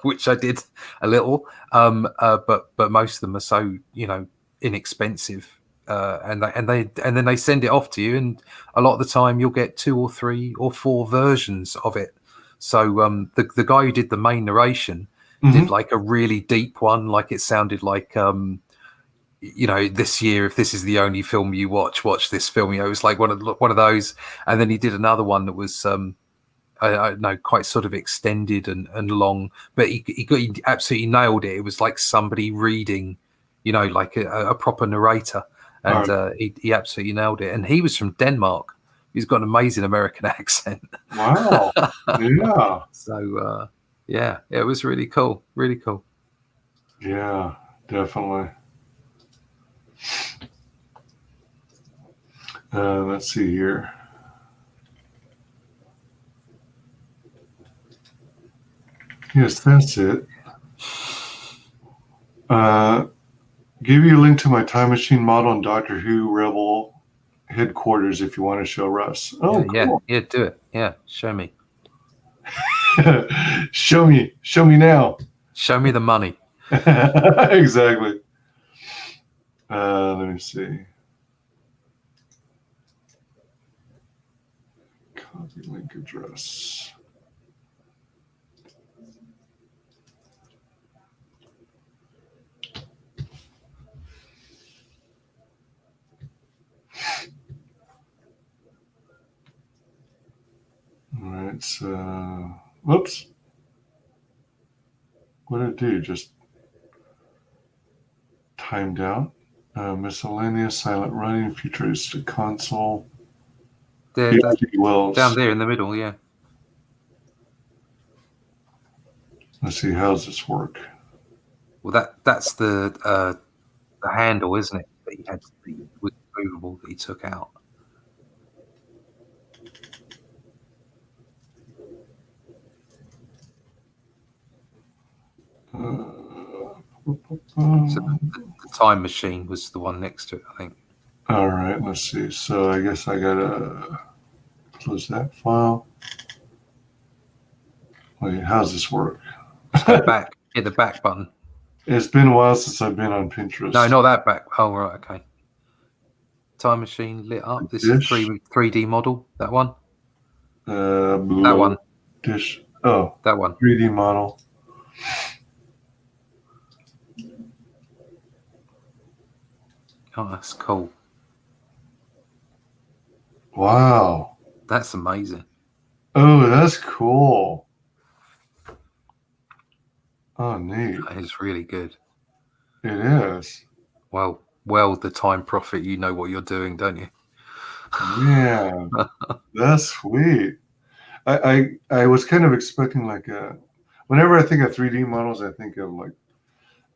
which I did a little. But most of them are so, inexpensive. And then they send it off to you. And a lot of the time you'll get 2 or 3 or 4 versions of it. So the guy who did the main narration did like a really deep one, like it sounded like this year, if this is the only film you watch this film. It was like one of those. And then he did another one that was I know, quite sort of extended and long, but he absolutely nailed it. It was like somebody reading, like a proper narrator, and he absolutely nailed it. And he was from Denmark. He's got an amazing American accent. Wow. Yeah. So yeah, it was really cool. Really cool. Yeah, definitely. Let's see here. Yes, that's it. Give you a link to my time machine model and Doctor Who Rebel headquarters if you want to show Russ. Oh, cool. Yeah, do it. Yeah, show me. Show me now. Show me the money. Exactly. Let me see. Copy link address. All right, so, whoops. What did it do? Just timed out. Miscellaneous, silent running, futuristic console. Down there in the middle, yeah. Let's see, how does this work? Well, that's the handle, isn't it? That he had was movable that he took out. So the time machine was the one next to it, I think. All right, let's see. So I guess I gotta close that file. Wait, how does this work? Just go back. Hit the back button. It's been a while since I've been on Pinterest. No, not that back. Oh, right, okay. Time machine lit up. This is 3D model. That one. That one. Dish. Oh, that one. 3D model. Oh, that's cool. Wow. That's amazing. Oh, that's cool. Oh, neat. That is really good. It is. Well, the time prophet, you know what you're doing, don't you? Yeah, that's sweet. I was kind of expecting like whenever I think of 3D models, I think of like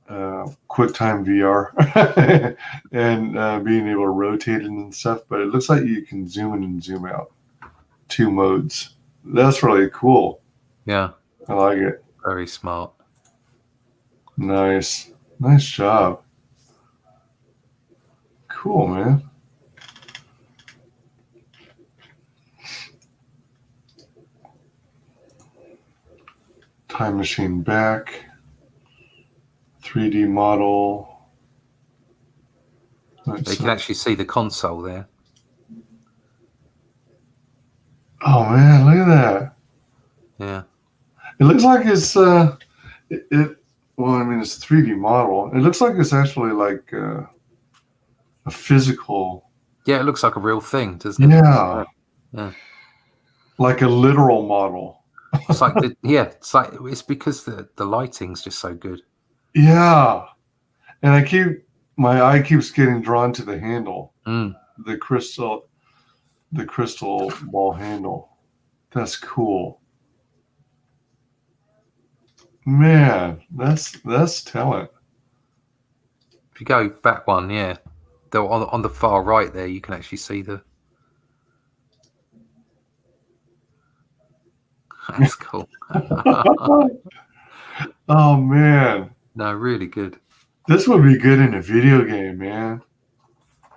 QuickTime VR and being able to rotate it and stuff. But it looks like you can zoom in and zoom out, 2 modes. That's really cool. Yeah, I like it. Very smart. Nice job. Cool, man. Time machine back. 3D model. You can actually see the console there. Oh man, look at that. Yeah. It looks like it's well, I mean, it's a 3D model. It looks like it's actually like a physical. Yeah, it looks like a real thing, doesn't it? Yeah. Yeah. Like a literal model. It's like it's because the lighting's just so good. Yeah. And my eye keeps getting drawn to the handle. The crystal ball handle. That's cool. Man, that's talent. If you go back one, yeah, on the far right there, you can actually see the. That's cool. Oh man, no, really good. This would be good in a video game, man.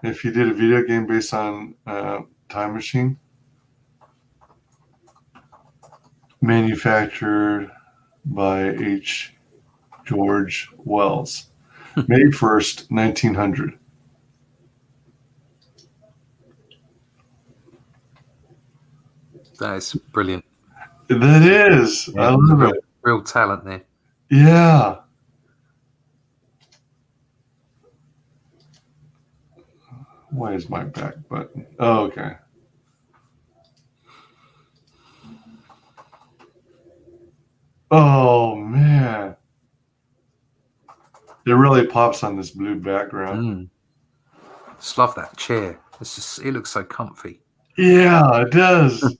If you did a video game based on Time Machine, manufactured by H. George Wells, May 1st, 1900. That is brilliant. That is. Yeah, I love it. Real talent there. Yeah. Why is my back button? Oh, okay. Oh, man. It really pops on this blue background. Just love that chair. It looks so comfy. Yeah, it does.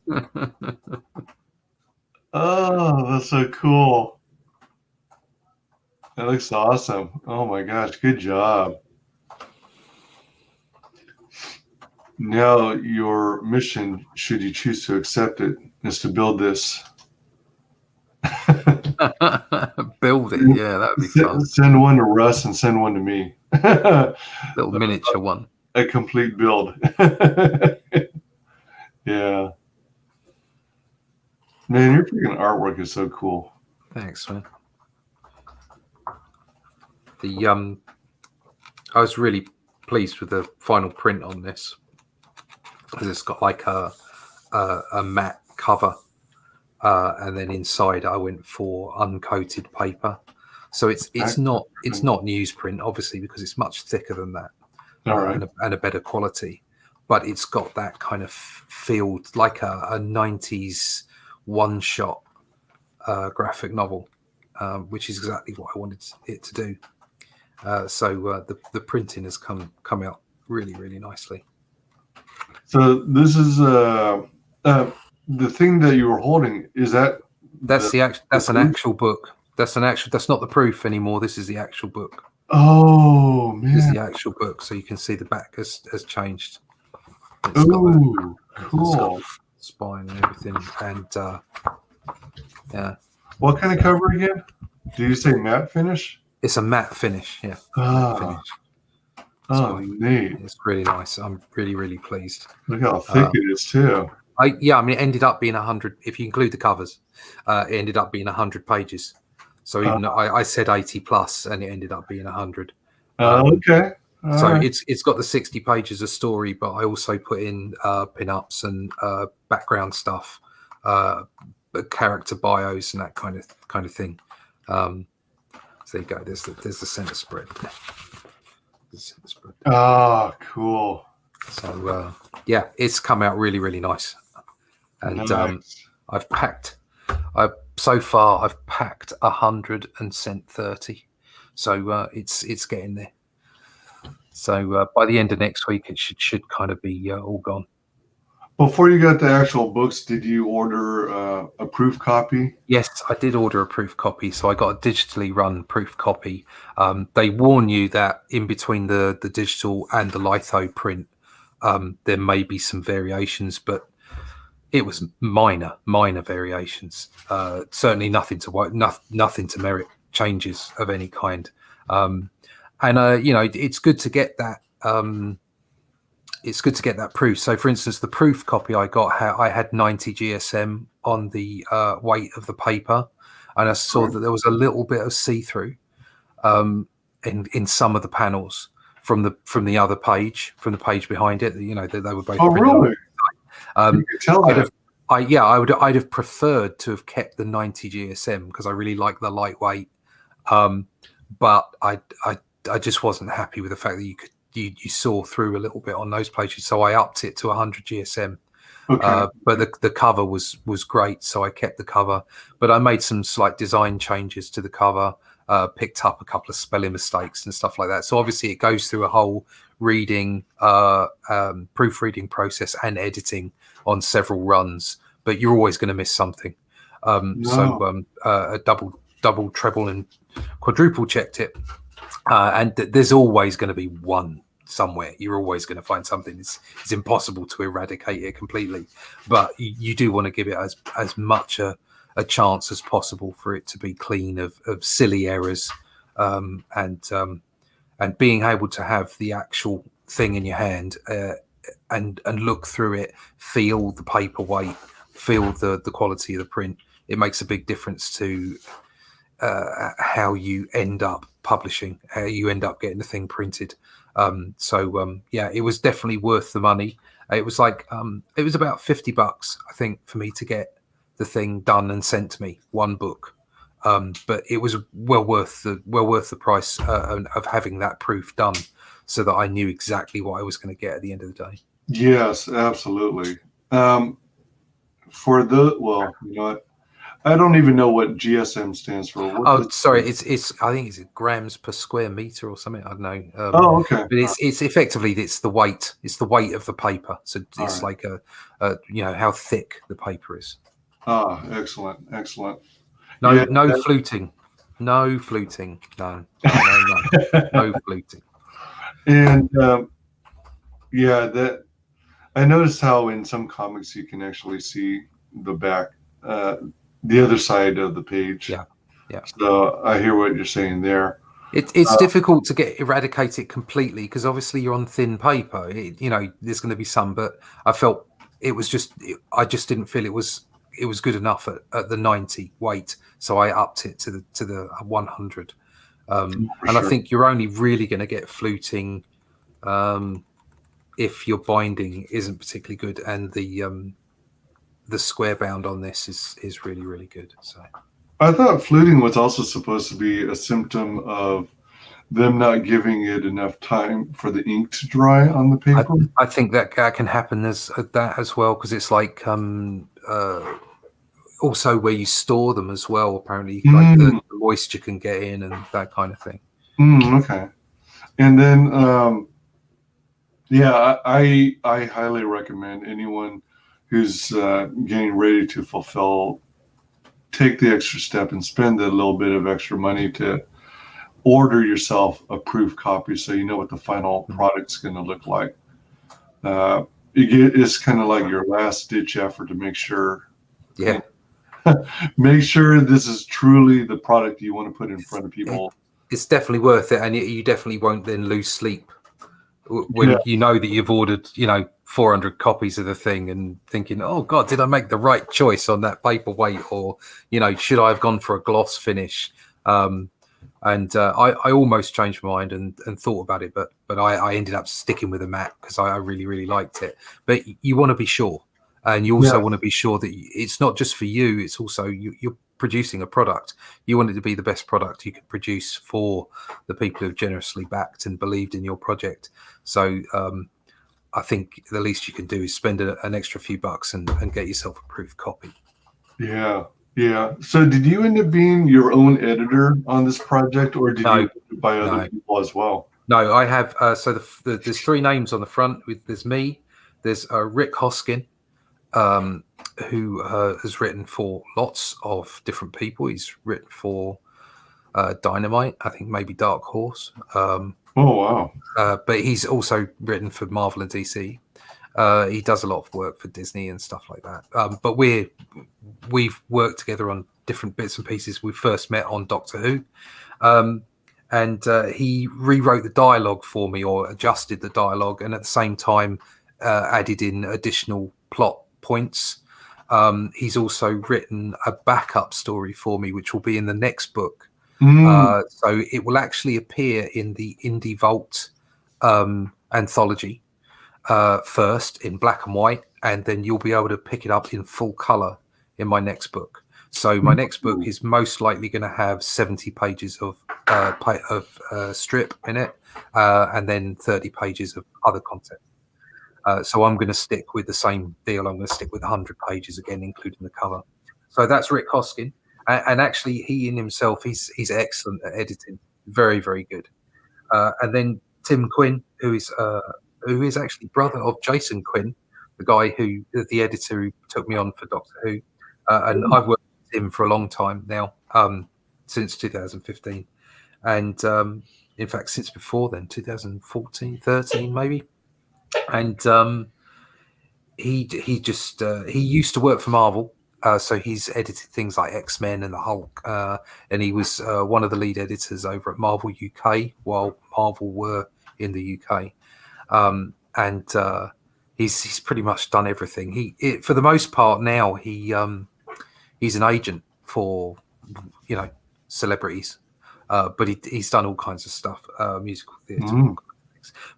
Oh, that's so cool. That looks awesome. Oh my gosh, good job. Now your mission, should you choose to accept it, is to build this. Build it, yeah, that would be fun. Send one to Russ and send one to me. Little miniature one. A complete build. Yeah. Man, your freaking artwork is so cool. Thanks, man. I was really pleased with the final print on this because it's got like a matte cover, and then inside I went for uncoated paper. So it's not newsprint, obviously, because it's much thicker than that. All right. And a better quality, but it's got that kind of feel like a 90s one-shot graphic novel, which is exactly what I wanted it to do. So the printing has come out really, really nicely. So this is the thing that you were holding. Is that that's an actual book. That's not the proof anymore. This is the actual book. Oh man, this is the actual book. So you can see the back has changed. Oh, cool. Spine and everything, and yeah. What kind of cover again? Do you say matte finish? It's a matte finish, yeah. Ah. Matte finish. Oh, neat. It's really nice. I'm really, really pleased. Look how thick it is too. I mean, it ended up being 100. If you include the covers, it ended up being 100 pages. So even I said 80 plus, and it ended up being 100. Okay. So it's got the 60 pages of story, but I also put in pin-ups and background stuff, character bios and that kind of thing. So there you go. There's the center spread. Ah, cool. So yeah, it's come out really, really nice. And nice. I've packed 100 and sent 30. So it's getting there. So by the end of next week, it should kind of be all gone. Before you got the actual books, did you order a proof copy? Yes, I did order a proof copy. So I got a digitally run proof copy. They warn you that in between the digital and the litho print, there may be some variations, but it was minor variations. Certainly nothing to merit changes of any kind. And it's good to get that. It's good to get that proof. So, for instance, the proof copy I got, I had 90 GSM on the weight of the paper, and I saw that there was a little bit of see-through in some of the panels from the other page, from the page behind it. You know, that they were both. Oh, really? You could tell that. I'd have preferred to have kept the 90 GSM because I really like the lightweight. But I just wasn't happy with the fact that you saw through a little bit on those pages, so I upped it to 100 GSM. Okay. But the cover was great, so I kept the cover. But I made some slight design changes to the cover, picked up a couple of spelling mistakes and stuff like that. So obviously it goes through a whole reading, proofreading process and editing on several runs, but you're always going to miss something. So a double, treble, and quadruple checked it, and there's always going to be one somewhere. You're always going to find something. It's impossible to eradicate it completely, but you do want to give it as much a chance as possible for it to be clean of silly errors, and being able to have the actual thing in your hand and look through it, feel the paperweight, feel the quality of the print. It makes a big difference to how you end up publishing, how you end up getting the thing printed. Yeah, it was definitely worth the money. It was like it was about $50, I think, for me to get the thing done and sent to me, one book. But it was well worth the price of having that proof done, so that I knew exactly what I was going to get at the end of the day. Yes, absolutely. For the well, you know what? I don't even know what GSM stands for. Sorry, it's I think it's grams per square meter or something. I don't know. Okay. But it's effectively it's the weight. It's the weight of the paper. So it's like a you know, how thick the paper is. Ah, excellent. No fluting. No fluting. No fluting. And yeah, that I noticed how in some comics you can actually see the back, the other side of the page. Yeah. So I hear what you're saying there. It's difficult to eradicate it completely because obviously you're on thin paper. You know, there's going to be some, but I felt it was I just didn't feel it was good enough at the 90 weight, so I upped it to the 100. And I think you're only really going to get fluting if your binding isn't particularly good, and the square bound on this is really, really good. So I thought fluting was also supposed to be a symptom of them not giving it enough time for the ink to dry on the paper. I think that can happen as well, because it's like also where you store them as well. Apparently, like the moisture can get in and that kind of thing. Okay. And then yeah, I highly recommend anyone who's getting ready to take the extra step and spend a little bit of extra money to order yourself a proof copy, so you know what the final product's going to look like. It's kind of like your last ditch effort to make sure this is truly the product you want to put in front of people. It's definitely worth it, and you definitely won't then lose sleep when you know that you've ordered 400 copies of the thing and thinking, oh god, did I make the right choice on that paperweight, or should I have gone for a gloss finish? And I almost changed my mind and thought about it, but I ended up sticking with a matte because I really, really liked it. But you want to be sure, and you also want to be sure that it's not just for you, it's also you're producing a product. You want it to be the best product you could produce for the people who've generously backed and believed in your project. So I think the least you can do is spend an extra few bucks and get yourself a proof copy. Yeah. So did you end up being your own editor on this project, or did you buy other people as well? No, I have. So there's three names on the front. There's me. There's Rick Hoskin, who has written for lots of different people. He's written for Dynamite, I think maybe Dark Horse. Oh wow! But he's also written for Marvel and DC. He does a lot of work for Disney and stuff like that. But we've worked together on different bits and pieces. We first met on Doctor Who, and he rewrote the dialogue for me, or adjusted the dialogue, and at the same time added in additional plot points. He's also written a backup story for me, which will be in the next book. So it will actually appear in the Indie Vault anthology first in black and white, and then you'll be able to pick it up in full color in my next book. So my next book is most likely going to have 70 pages of strip in it, and then 30 pages of other content. So I'm going to stick with the same deal. I'm going to stick with 100 pages again, including the cover. So that's Rick Hoskin. And actually, he in himself, he's excellent at editing. Very, very good. And then Tim Quinn, who is actually brother of Jason Quinn, the guy the editor who took me on for Doctor Who. And I've worked with him for a long time now, since 2015. And in fact, since before then, 2014, 13 maybe. And he used to work for Marvel, so he's edited things like X-Men and the Hulk, and he was one of the lead editors over at Marvel UK while Marvel were in the UK, and he's pretty much done everything. For the most part now he's an agent for celebrities, but he's done all kinds of stuff, musical theatre.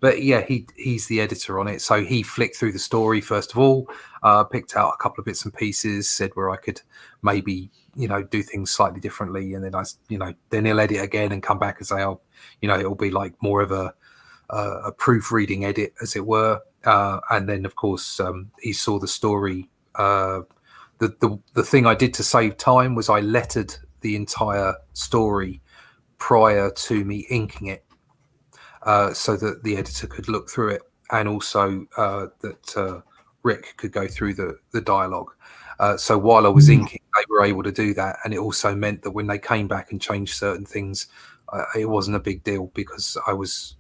But yeah, he's the editor on it. So he flicked through the story first of all, picked out a couple of bits and pieces, said where I could maybe do things slightly differently, and then then he'll edit again and come back and say, it'll be like more of a proofreading edit, as it were. And then of course he saw the story. The thing I did to save time was I lettered the entire story prior to me inking it. So that the editor could look through it, and also that Rick could go through the dialogue. So while I was inking, they were able to do that, and it also meant that when they came back and changed certain things, it wasn't a big deal because I was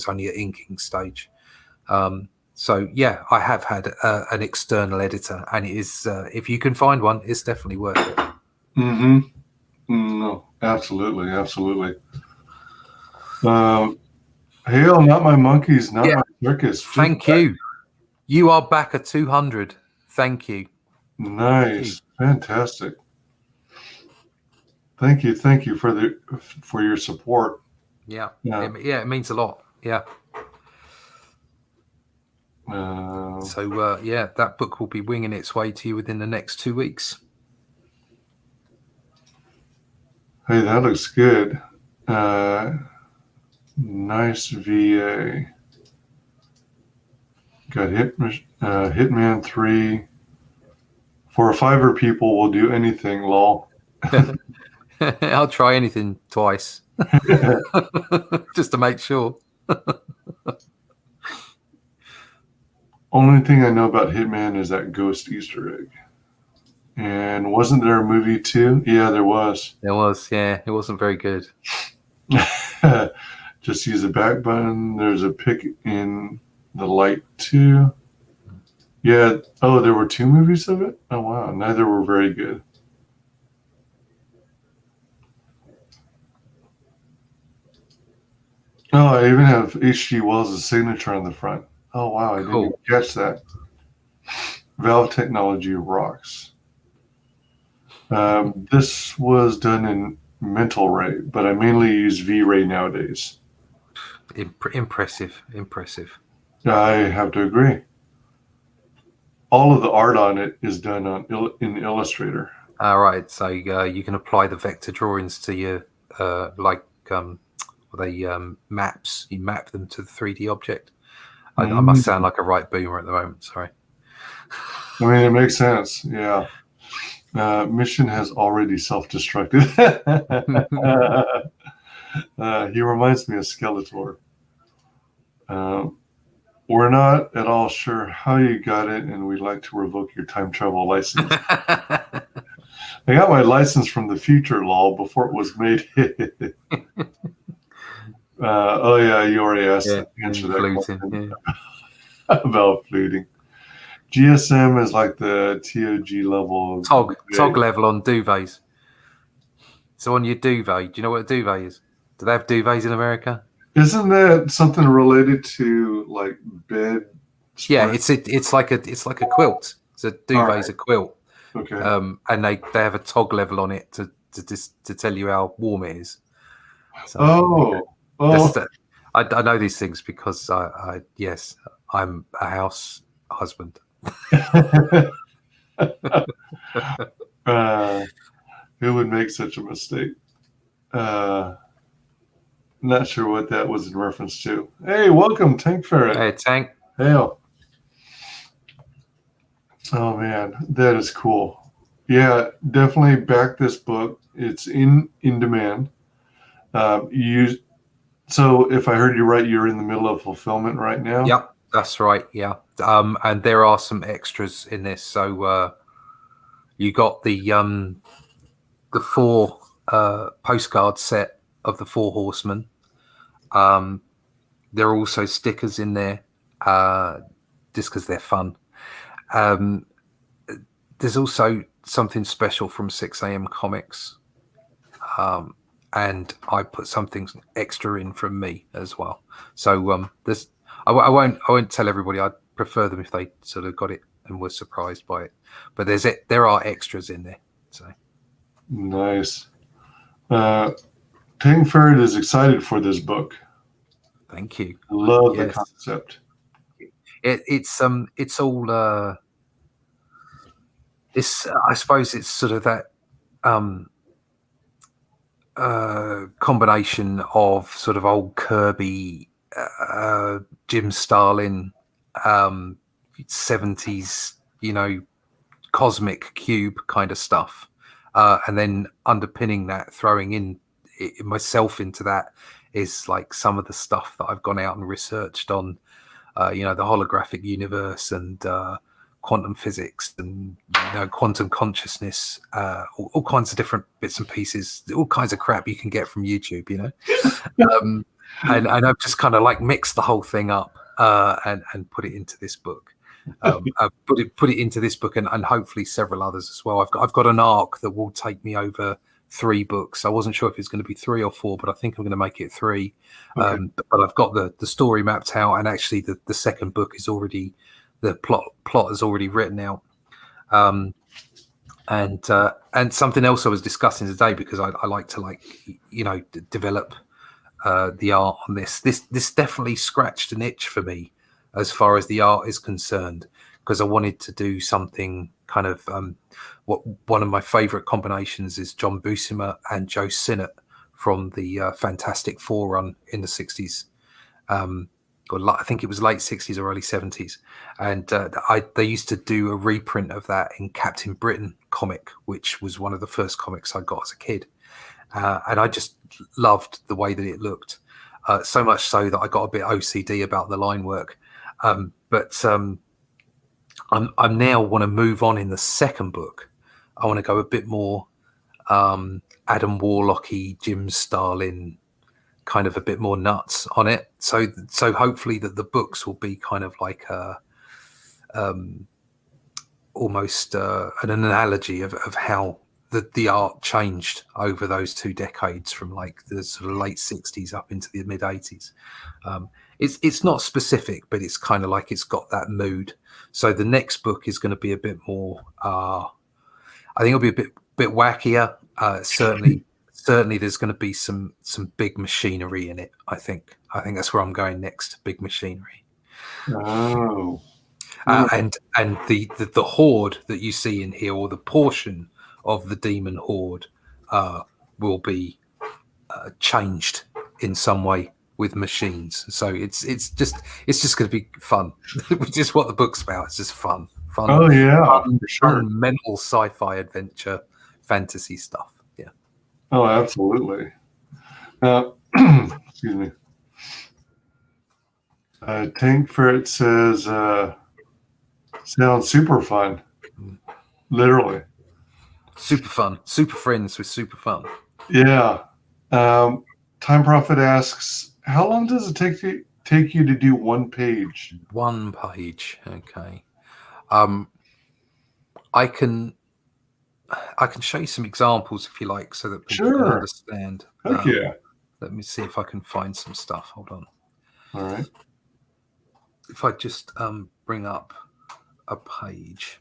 only at inking stage. So yeah, I have had an external editor, and it is if you can find one, it's definitely worth it. No, absolutely. Hail, not my monkeys, not my circus. Thank you. You are back at 200. Thank you. Nice. Fantastic. Thank you for your support. Yeah. It means a lot. Yeah. So that book will be winging its way to you within the next 2 weeks. Hey, that looks good. Nice VA. Got Hitman 3. For a $5 people will do anything, lol. I'll try anything twice. Just to make sure. Only thing I know about Hitman is that ghost Easter egg. And wasn't there a movie too? Yeah, there was. There was, yeah. It wasn't very good. Just use the back button. There's a pick in the light too. Yeah. Oh, there were 2 movies of it? Oh, wow. Neither were very good. Oh, I even have H.G. Wells' signature on the front. Oh, wow. I didn't even catch that. Valve technology rocks. This was done in Mental Ray, but I mainly use V-Ray nowadays. Impressive. I have to agree. All of the art on it is done in Illustrator. All right, so you can apply the vector drawings to your maps. You map them to the 3D object. I must sound like a right boomer at the moment. Sorry. I mean, it makes sense. Yeah. Mission has already self-destructed. He reminds me of Skeletor. We're not at all sure how you got it, and we'd like to revoke your time travel license. I got my license from the future, lol, before it was made. Oh, yeah, you already asked the answer that question about fluting. GSM is like the TOG level. Tog level on duvets. So on your duvet, do you know what a duvet is? Do they have duvets in America? Isn't that something related to like bed? Yeah, it's like a quilt. So duvet's a quilt. Okay. And they have a tog level on it to tell you how warm it is. So I know these things because yes, I'm a house husband. Who would make such a mistake? Not sure what that was in reference to. Hey, welcome, Tank Ferret. Hey, Tank. Hail. Oh man, that is cool. Yeah, definitely back this book. It's in demand. So if I heard you right, you're in the middle of fulfillment right now. Yep, that's right. Yeah, and there are some extras in this. So you got the 4 postcard set of the 4 horsemen. There are also stickers in there, just because they're fun. There's also something special from 6 AM Comics, and I put something extra in from me as well. So I won't tell everybody. I'd prefer them if they sort of got it and were surprised by it. But there are extras in there. So nice. Tank Ferret is excited for this book. Thank you. Love the concept. It's all I suppose it's sort of that combination of sort of old Kirby, Jim Starlin, 70s, cosmic cube kind of stuff, and then underpinning that, throwing in myself into that, is like some of the stuff that I've gone out and researched on, the holographic universe and quantum physics and quantum consciousness, all kinds of different bits and pieces, all kinds of crap you can get from YouTube, and I've just kind of like mixed the whole thing up and put it into this book. Put it into this book and hopefully several others as well. I've got an arc that will take me over 3 books. I wasn't sure if it's going to be 3 or 4, but I think I'm going to make it 3. Okay. But I've got the story mapped out, and actually the second book is already, the plot is already written out. And something else I was discussing today, because I like to develop the art on this. This definitely scratched an itch for me as far as the art is concerned, because I wanted to do something kind of one of my favorite combinations is John Buscema and Joe Sinnott from the Fantastic Four run in the 60s. I think it was late 60s or early 70s, and they used to do a reprint of that in Captain Britain comic, which was one of the first comics I got as a kid, and I just loved the way that it looked, so much so that I got a bit OCD about the line work. But I'm now want to move on in the second book. I want to go a bit more Adam Warlock-y, Jim Starlin, kind of a bit more nuts on it. So hopefully that the books will be kind of like almost an analogy of how the art changed over those 2 decades, from like the sort of late 60s up into the mid 80s. It's not specific, but it's kind of like it's got that mood. So the next book is going to be a bit more, I think it'll be a bit wackier. Certainly there's going to be some big machinery in it. I think that's where I'm going next, big machinery. Oh. And the horde that you see in here, or the portion of the demon horde, will be changed in some way with machines. So it's just going to be fun, which is what the book's about. It's just fun. Oh yeah, for sure. Fun mental sci-fi adventure fantasy stuff. Yeah. Oh, absolutely. Excuse me. Tank Ferret says, sounds super fun. Literally. Super fun. Super friends with super fun. Yeah. Time Prophet asks, how long does it take you to do 1 page? 1 page. Okay. I can show you some examples if you like, so that people can understand. Yeah. Let me see if I can find some stuff. Hold on. All right. If I just bring up a page.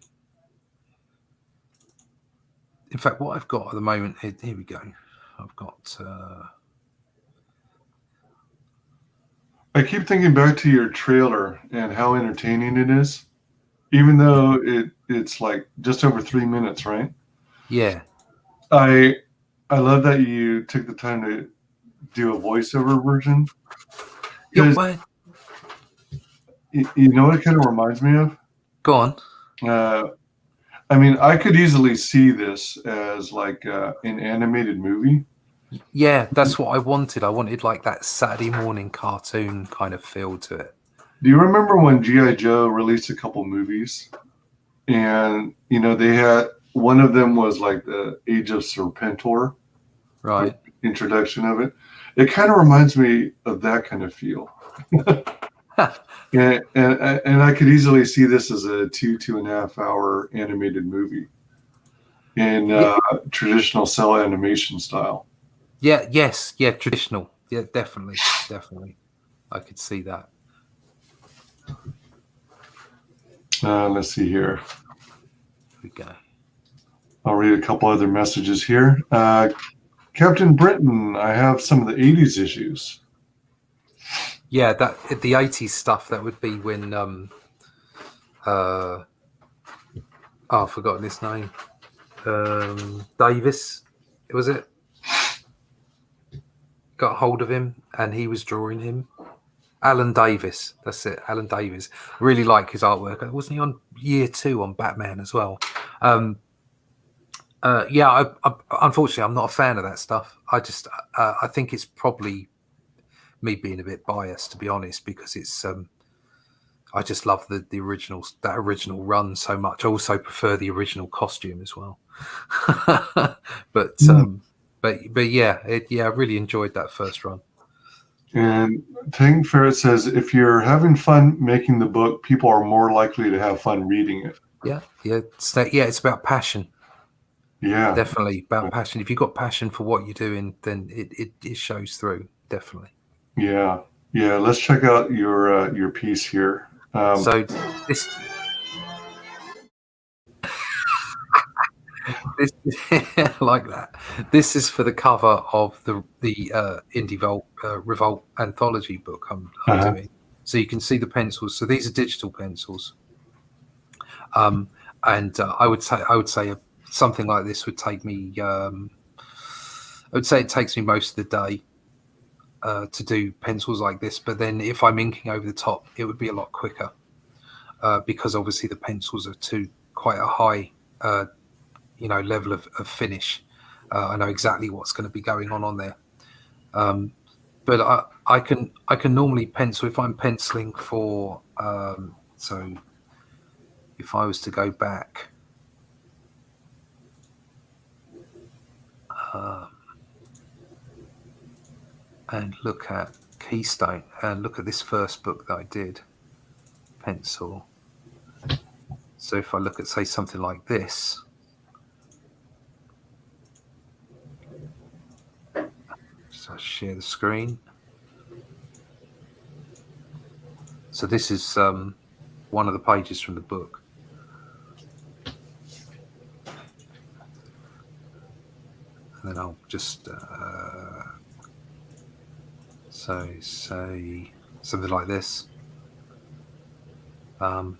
In fact, what I've got at the moment, here we go. I've got. I keep thinking back to your trailer and how entertaining it is, even though it's like just over 3 minutes, right? Yeah. I love that you took the time to do a voiceover version. Yeah, You know what it kind of reminds me of? go on. I mean, I could easily see this as like an animated movie. Yeah, that's what I wanted. I wanted like that Saturday morning cartoon kind of feel to it. Do you remember when G.I. Joe released a couple movies? And, you know, they had, one of them was like the Age of Serpentor. Right. Introduction of it. It kind of reminds me of that kind of feel. and I could easily see this as a 2.5 hour animated movie in traditional cell animation style. Yeah, yes, yeah, traditional. Yeah, definitely. I could see that. Let's see here. Here we go. I'll read a couple other messages here. Captain Britain, I have some of the 80s issues. Yeah, that the 80s stuff, that would be when I've forgotten his name. Davis, was it? Got hold of him and he was drawing him. Alan Davis, that's it. Alan Davis. Really like his artwork. Wasn't he on year 2 on Batman as well? Yeah, I unfortunately I'm not a fan of that stuff. I think it's probably me being a bit biased, to be honest, because it's I just love that original run so much. I also prefer the original costume as well. but yeah, I really enjoyed that first run. And Tang Ferret says, if you're having fun making the book, people are more likely to have fun reading it. Yeah, it's about passion. Yeah, Definitely about passion. If you've got passion for what you're doing, then it shows through. Definitely. Yeah. Let's check out your piece here. So this like that. This is for the cover of the Indie Revolt anthology book I'm doing. So you can see the pencils. So these are digital pencils. And I would say something like this would take me. I would say it takes me most of the day to do pencils like this. But then if I'm inking over the top, it would be a lot quicker because obviously the pencils are to quite a high level of finish. I know exactly what's going to be going on there. But I can normally pencil if I'm penciling for so if I was to go back and look at Keystone and look at this first book that I did, pencil. So if I look at, say, something like this, so I share the screen. So this is one of the pages from the book. And then I'll just so say something like this. So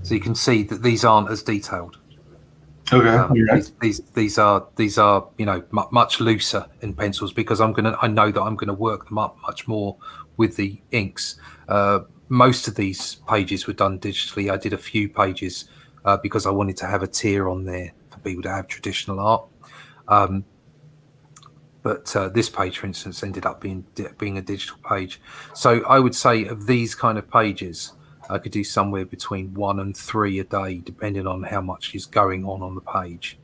you can see that these aren't as detailed. Okay. These are much looser in pencils because I know that I'm gonna work them up much more with the inks. Most of these pages were done digitally. I did a few pages because I wanted to have a tier on there for people to have traditional art. But this page, for instance, ended up being a digital page. So I would say of these kind of pages, I could do somewhere between 1 and 3 a day, depending on how much is going on the page.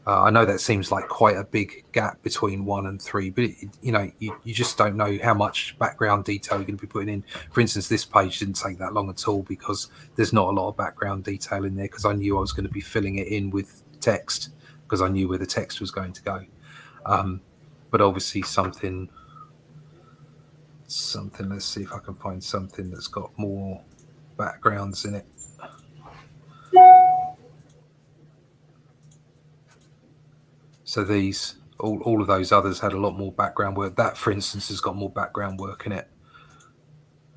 I know that seems like quite a big gap between 1 and 3, but you just don't know how much background detail you're going to be putting in. For instance, this page didn't take that long at all because there's not a lot of background detail in there because I knew I was going to be filling it in with text because I knew where the text was going to go. But obviously something. Let's see if I can find something that's got more backgrounds in it. So these, all of those others had a lot more background work. That, for instance, has got more background work in it.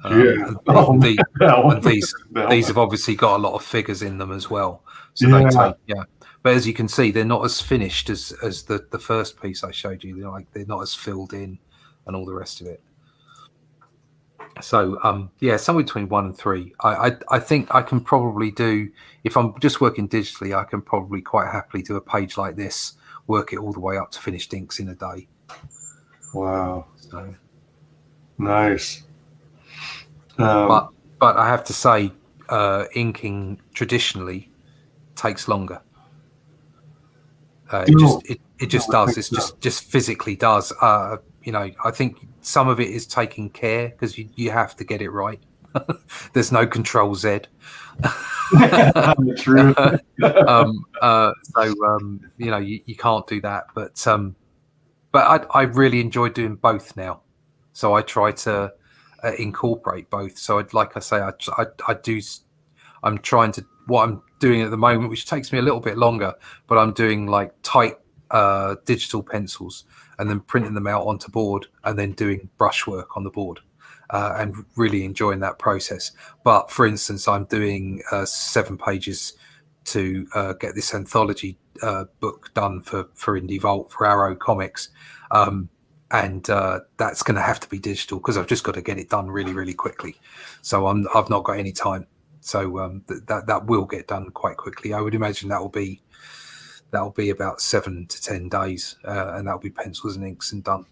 Yeah. And That these have obviously got a lot of figures in them as well. So Yeah. they take, yeah. But as you can see, they're not as finished as the first piece I showed you. They're not as filled in and all the rest of it. So yeah, somewhere between 1 and 3. I think I can probably do, if I'm just working digitally, I can probably quite happily do a page like this, work it all the way up to finished inks in a day. Wow. So Nice. but I have to say, inking traditionally takes longer. It just does. It's just physically does. You know, I think some of it is taking care because you have to get it right. There's no Control Z. True. You know, you can't do that. But I really enjoy doing both now. So I try to incorporate both. So like I say, I'm trying to, what I'm doing at the moment, which takes me a little bit longer, but I'm doing like tight digital pencils and then printing them out onto board and then doing brushwork on the board and really enjoying that process. But for instance, I'm doing 7 pages to get this anthology book done for Indie Vault, for Arrow Comics. And that's going to have to be digital because I've just got to get it done really, really quickly. So I've not got any time. So that will get done quite quickly. I would imagine that'll be about 7 to 10 days, and that'll be pencils and inks and done.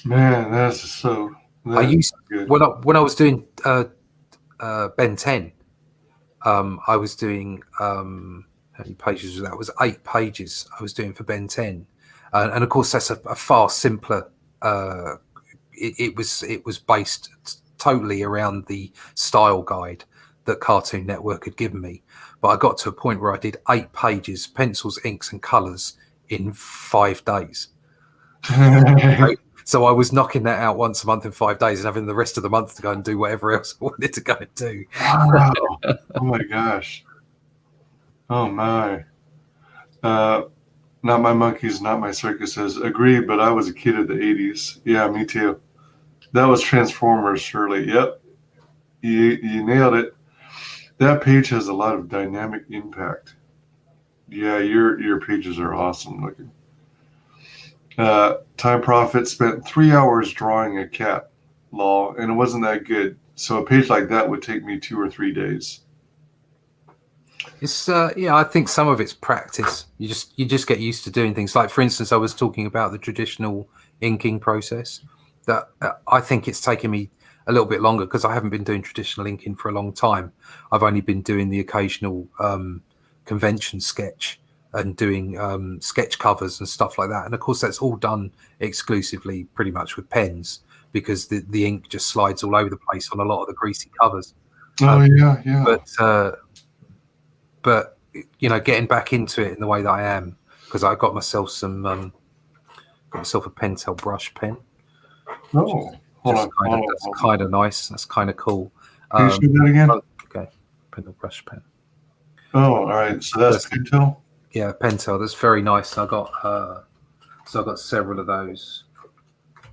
Man, that's so. I used when I was doing Ben 10. I was doing how many pages was that? It was 8 pages I was doing for Ben 10, and of course that's a far simpler. It was based totally around the style guide that Cartoon Network had given me, but I got to a point where I did 8 pages, pencils, inks, and colours in 5 days. So I was knocking that out once a month in 5 days and having the rest of the month to go and do whatever else I wanted to go and do. Wow. Oh my gosh. Oh my. Not my monkeys, not my circuses. Agreed, but I was a kid of the 80s. Yeah, me too. That was Transformers, Shirley. Yep. You nailed it. That page has a lot of dynamic impact. Yeah, your pages are awesome looking. Time Prophet spent 3 hours drawing a cat, lol, and it wasn't that good. So a page like that would take me 2 or 3 days. It's yeah, I think some of it's practice. You just get used to doing things. Like for instance, I was talking about the traditional inking process. That I think it's taken me a little bit longer because I haven't been doing traditional inking for a long time. I've only been doing the occasional convention sketch and doing sketch covers and stuff like that. And of course, that's all done exclusively pretty much with pens because the ink just slides all over the place on a lot of the greasy covers. Oh yeah. But you know, getting back into it in the way that I am, because I got myself some got myself a Pentel brush pen. Oh, that's kind of nice. That's kind of cool. Can you show that again? Okay, Pentel brush pen. Oh, all right. So that's Pentel. Yeah, Pentel. That's very nice. I got several of those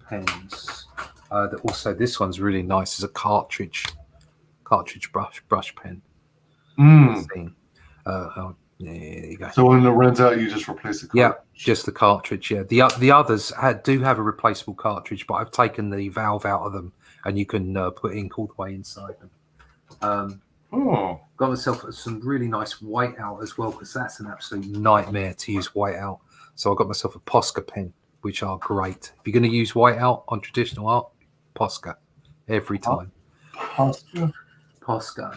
pens. Also, this one's really nice. It's a cartridge brush pen. Yeah, there you go. So when it runs out, you just replace the cartridge. Yeah, just the cartridge. Yeah, the others do have a replaceable cartridge, but I've taken the valve out of them, and you can put ink all the way inside them. Got myself some really nice whiteout as well, because that's an absolute nightmare to use whiteout. So I got myself a Posca pen, which are great. If you're going to use whiteout on traditional art, Posca every time. Posca.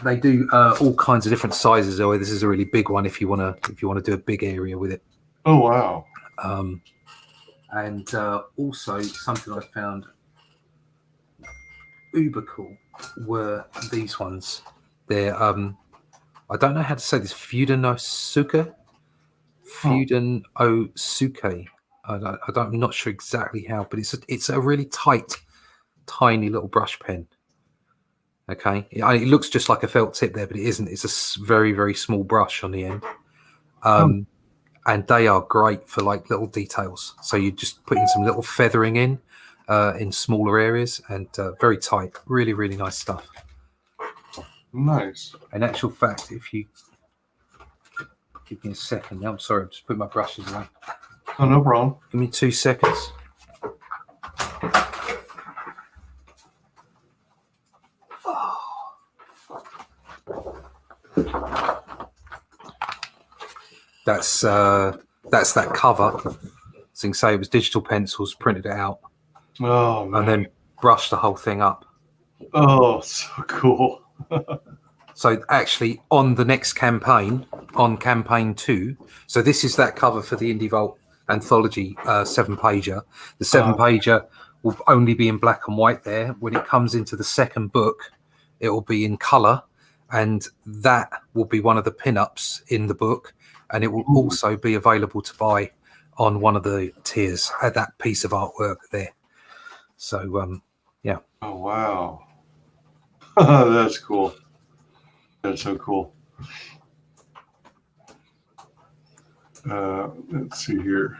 They do all kinds of different sizes. Oh, this is a really big one if you want to do a big area with it. Oh wow! And also something I found uber cool were these ones. They're I don't know how to say this. Fudenosuke. I'm not sure exactly how, but it's a really tight, tiny little brush pen. Okay, it looks just like a felt tip there, but it isn't. It's a very, very small brush on the end. and they are great for like little details. So you just put in some little feathering in smaller areas, and very tight. Really, really nice stuff. Nice. In actual fact, if you give me a second, I'm sorry, I'm just putting my brushes away. Oh, no problem. Give me 2 seconds. That's that cover. So you can say it was digital pencils, printed it out, Oh, man. and then brushed the whole thing up. Oh, so cool. So actually, on the next campaign, on campaign 2, so this is that cover for the Indie Vault anthology 7-pager. The 7-pager will only be in black and white there. When it comes into the second book, it will be in color, and that will be one of the pin-ups in the book, and it will also be available to buy on one of the tiers at that piece of artwork there. So, yeah. Oh, wow. That's cool. That's so cool. Let's see here.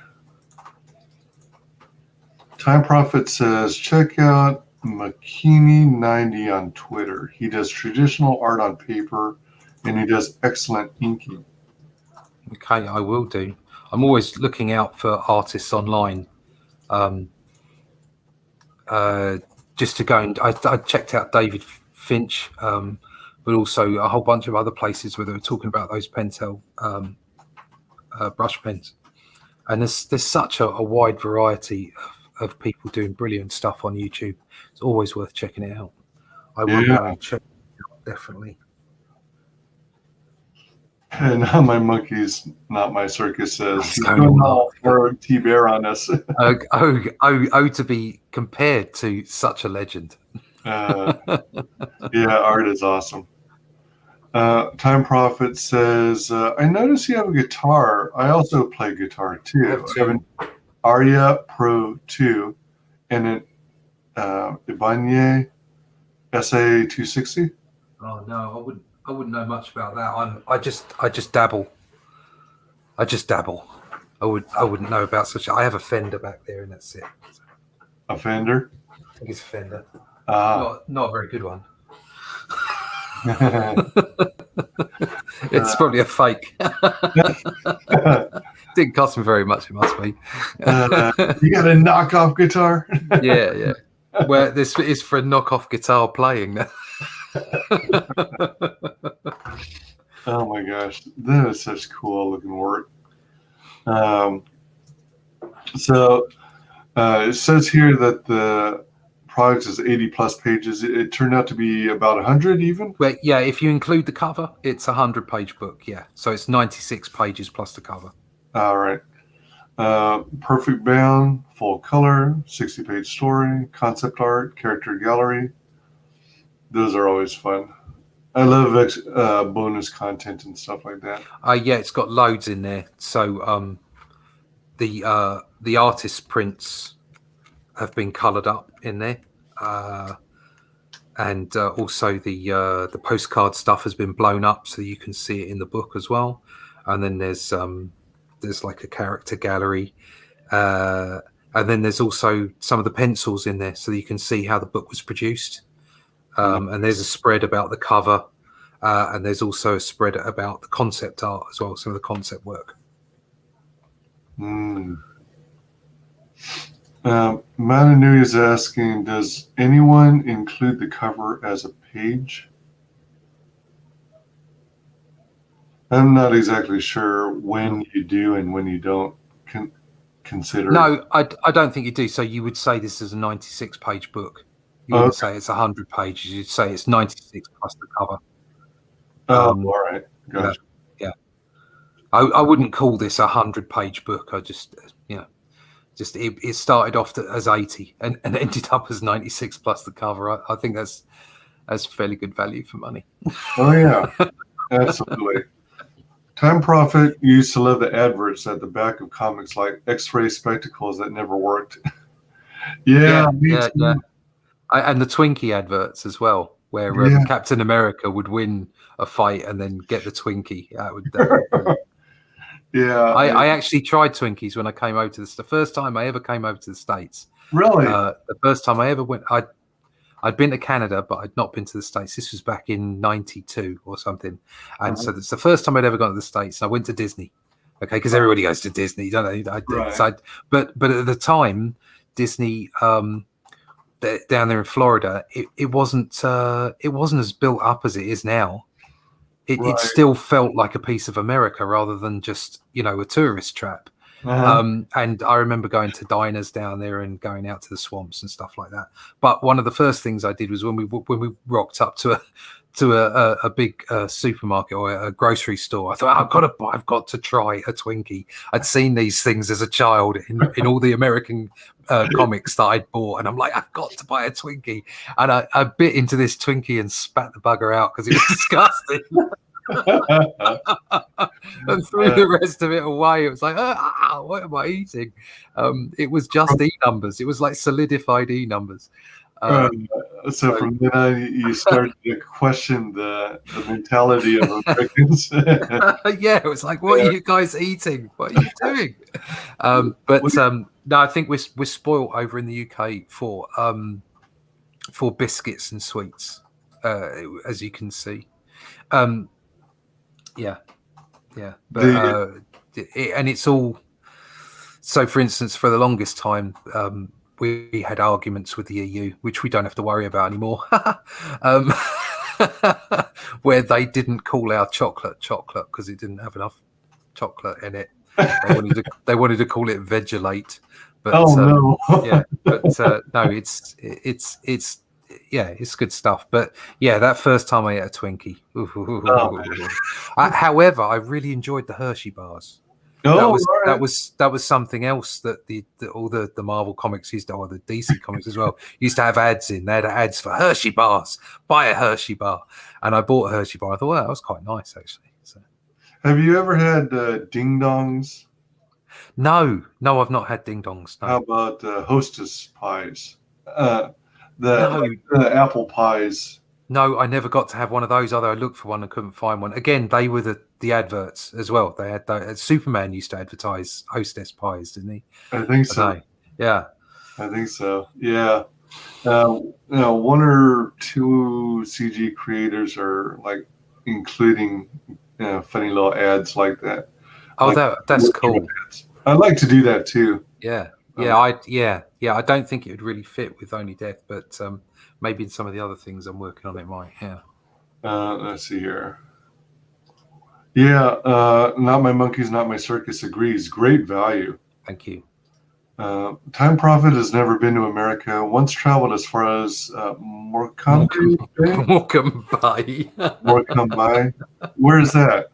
Time Prophet says, check out Makini90 on Twitter. He does traditional art on paper, and he does excellent inking. Okay, I will do. I'm always looking out for artists online. Just to go and I checked out David Finch, but also a whole bunch of other places where they were talking about those Pentel brush pens. And there's such a wide variety of people doing brilliant stuff on YouTube. It's always worth checking it out. I will go and check it out, definitely. And now my monkeys, not my circus, says he's going all for T-Bear on us. To be compared to such a legend. Yeah, art is awesome. Time Prophet says, I notice you have a guitar. I also play guitar too. I have an Aria Pro 2 and an Ibanez SA260. Oh no, I wouldn't know much about that. I just dabble. I wouldn't know about such. I have a Fender back there, and that's it. A Fender? I think it's a Fender. Not a very good one. It's probably a fake. Didn't cost me very much. It must be. You got a knockoff guitar? Yeah. Well, this is for knockoff guitar playing. Oh my gosh, that is such cool looking work. So it says here that the product is 80 plus pages. It turned out to be about 100 even. Well, yeah, if you include the cover, it's a 100-page book. Yeah, so it's 96 pages plus the cover. All right. Perfect bound, full color, 60-page story, concept art, character gallery. Those are always fun. I love bonus content and stuff like that. Yeah, it's got loads in there. So the artist prints have been coloured up in there, and also the postcard stuff has been blown up so you can see it in the book as well. And then there's like a character gallery, and then there's also some of the pencils in there so you can see how the book was produced. And there's a spread about the cover, and there's also a spread about the concept art as well, some of the concept work. Mananu is asking, does anyone include the cover as a page? I'm not exactly sure when you do and when you don't consider. No, I don't think you do. So you would say this is a 96-page book. You wouldn't say it's 100 pages. You'd say it's 96 plus the cover. All right. Gotcha. Yeah. I wouldn't call this a 100-page book. I just, it started off as 80 and ended up as 96 plus the cover. I think that's fairly good value for money. Oh, yeah. Absolutely. Time Prophet used to love the adverts at the back of comics, like X-ray spectacles that never worked. Yeah. And the Twinkie adverts as well, where Captain America would win a fight and then get the Twinkie. Yeah. I actually tried Twinkies when I came over to the first time I ever came over to the States. Really? The first time I ever went, I'd been to Canada, but I'd not been to the States. This was back in '92 or something. And so that's the first time I'd ever gone to the States. I went to Disney. Okay, because everybody goes to Disney, don't they? I did. Right. So but at the time, Disney down there in Florida, it wasn't as built up as it is now. It still felt like a piece of America rather than just, a tourist trap. And I remember going to diners down there and going out to the swamps and stuff like that. But one of the first things I did was when we rocked up to a big supermarket or a grocery store, I thought I've got to try a Twinkie. I'd seen these things as a child in all the American comics that I'd bought, and I'm like, I've got to buy a Twinkie. And I bit into this Twinkie and spat the bugger out because it was disgusting. And threw the rest of it away. It was like, what am I eating? It was just E numbers. It was like solidified E numbers. So from then on, you started to question the mentality of Americans. Yeah, it was like, what are you guys eating? What are you doing? No, I think we're spoiled over in the UK for biscuits and sweets, as you can see. Yeah, but and it's all. So, for instance, for the longest time, we had arguments with the EU, which we don't have to worry about anymore, where they didn't call our chocolate because it didn't have enough chocolate in it. They wanted to call it Vegelate, but no, no, it's good stuff. But yeah, that first time I ate a Twinkie. However, I really enjoyed the Hershey bars. That was something else that all the Marvel comics used to, or the DC comics as well, used to have ads in. They had ads for Hershey bars. Buy a Hershey bar, and I bought a Hershey bar. I thought, well, that was quite nice actually. So, have you ever had ding dongs? No, I've not had ding dongs. No. How about Hostess pies? The apple pies. No, I never got to have one of those. Although I looked for one and couldn't find one. Again, they were the adverts as well. They had Superman used to advertise Hostess pies, didn't he? I think so. Yeah, I think so. Yeah. One or two CG creators are like including funny little ads like that. Oh, that's cool. Ads. I'd like to do that too. Yeah. I don't think it would really fit with Only Death, but maybe in some of the other things I'm working on it might. Yeah. Let's see here. Yeah, Not My Monkeys, Not My Circus agrees. Great value. Thank you. Time Prophet has never been to America. Once traveled as far as Morecambe Bay. Where is that?